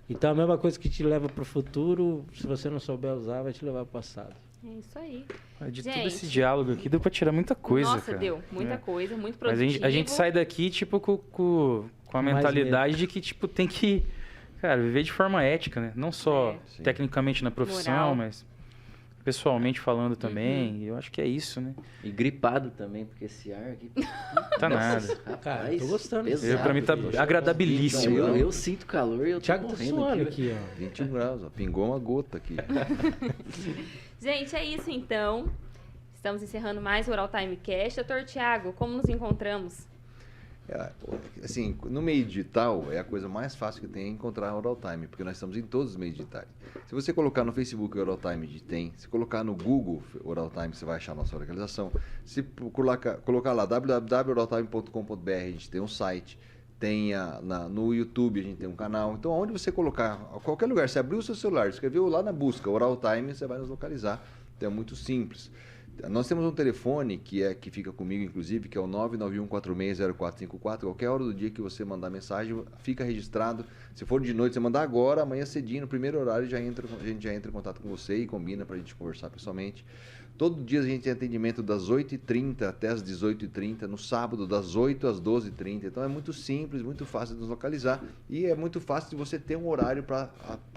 Então a mesma coisa que te leva para o futuro, se você não souber usar, vai te levar para o passado. é isso aí. De Gente. todo esse diálogo aqui, deu pra tirar muita coisa, Nossa, cara. deu. Muita É. coisa, muito Mas produtivo. a gente sai daqui, tipo, com a Mais mentalidade de que, tipo, tem que, cara, viver de forma ética, né? Não só Sim. tecnicamente na profissão, Moral. mas pessoalmente falando também. E eu acho que é isso, né? E gripado também, porque esse ar aqui... Tá nada. Cara, eu tô gostando disso. pesado, Pra mim tá bicho. agradabilíssimo. Eu sinto calor e eu O tô Thiago tá morrendo suando aqui. aqui, ó. 21 graus, ó. Pingou uma gota aqui. Gente, é isso então. Estamos encerrando mais o Oral Time Cast. Doutor Thiago, como nos encontramos? Assim, no meio digital, é a coisa mais fácil que tem encontrar Oral Time, porque nós estamos em todos os meios digitais. Se você colocar no Facebook Oral Time, a gente tem. Se colocar no Google Oral Time, você vai achar a nossa localização. Se colocar lá www.oraltime.com.br, a gente tem um site. Tem no YouTube, a gente tem um canal. Então, onde você colocar, a qualquer lugar, você abriu o seu celular, escreveu lá na busca Oral Time, você vai nos localizar. Então, é muito simples. Nós temos um telefone que fica comigo, inclusive, que é o 991460454. Qualquer hora do dia que você mandar mensagem, fica registrado. Se for de noite, você mandar agora, amanhã cedinho, no primeiro horário, a gente já entra em contato com você e combina para a gente conversar pessoalmente. Todo dia a gente tem atendimento das 8h30 até as 18h30, no sábado das 8 às 12h30. Então é muito simples, muito fácil de nos localizar e é muito fácil de você ter um horário para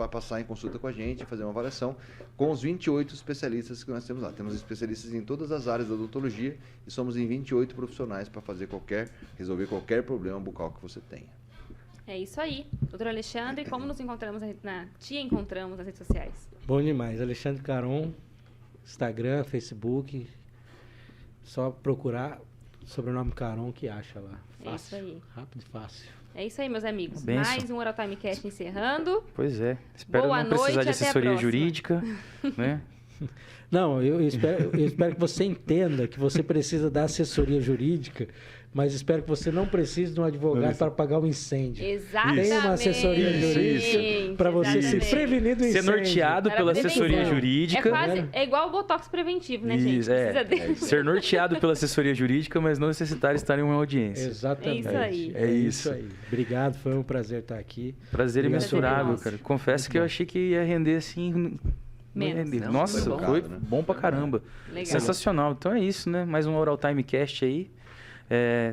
passar em consulta com a gente, fazer uma avaliação com os 28 especialistas que nós temos lá. Temos especialistas em todas as áreas da odontologia e somos em 28 profissionais para resolver qualquer problema bucal que você tenha. É isso aí. Doutor Alexandre, como nos encontramos te encontramos nas redes sociais? Bom demais. Alexandre Caron, Instagram, Facebook. Só procurar sobrenome Caron que acha lá. Fácil. É isso aí. Rápido e fácil. É isso aí, meus amigos. Benção. Mais um Oral Time Cast encerrando. Pois é. Espero Boa não precisar noite, de até a assessoria próxima. jurídica, né? Não, eu espero que você entenda que você precisa da assessoria jurídica mas espero que você não precise de um advogado para pagar um incêndio. Exatamente. Tem uma assessoria jurídica para você se prevenir do incêndio. Ser norteado pela assessoria jurídica. É igual o Botox preventivo, né, gente? Isso, ser norteado pela assessoria jurídica, mas não necessitar estar em uma audiência. Exatamente. É isso aí. É isso. aí. Obrigado, foi um prazer estar aqui. Prazer imensurável, nosso. cara. Confesso que eu achei que ia render assim... Menos. Não, Não, nossa, foi foi bom, bom pra caramba. Legal. Sensacional. Então é isso, né? Mais um Oral Time Cast aí.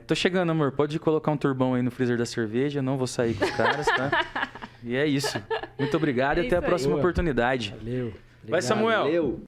Tô chegando, amor. Pode colocar um turbão aí no freezer da cerveja. Não vou sair com os caras, tá? E é isso. Muito obrigado e até a próxima oportunidade. Valeu. Vai, Samuel. Valeu.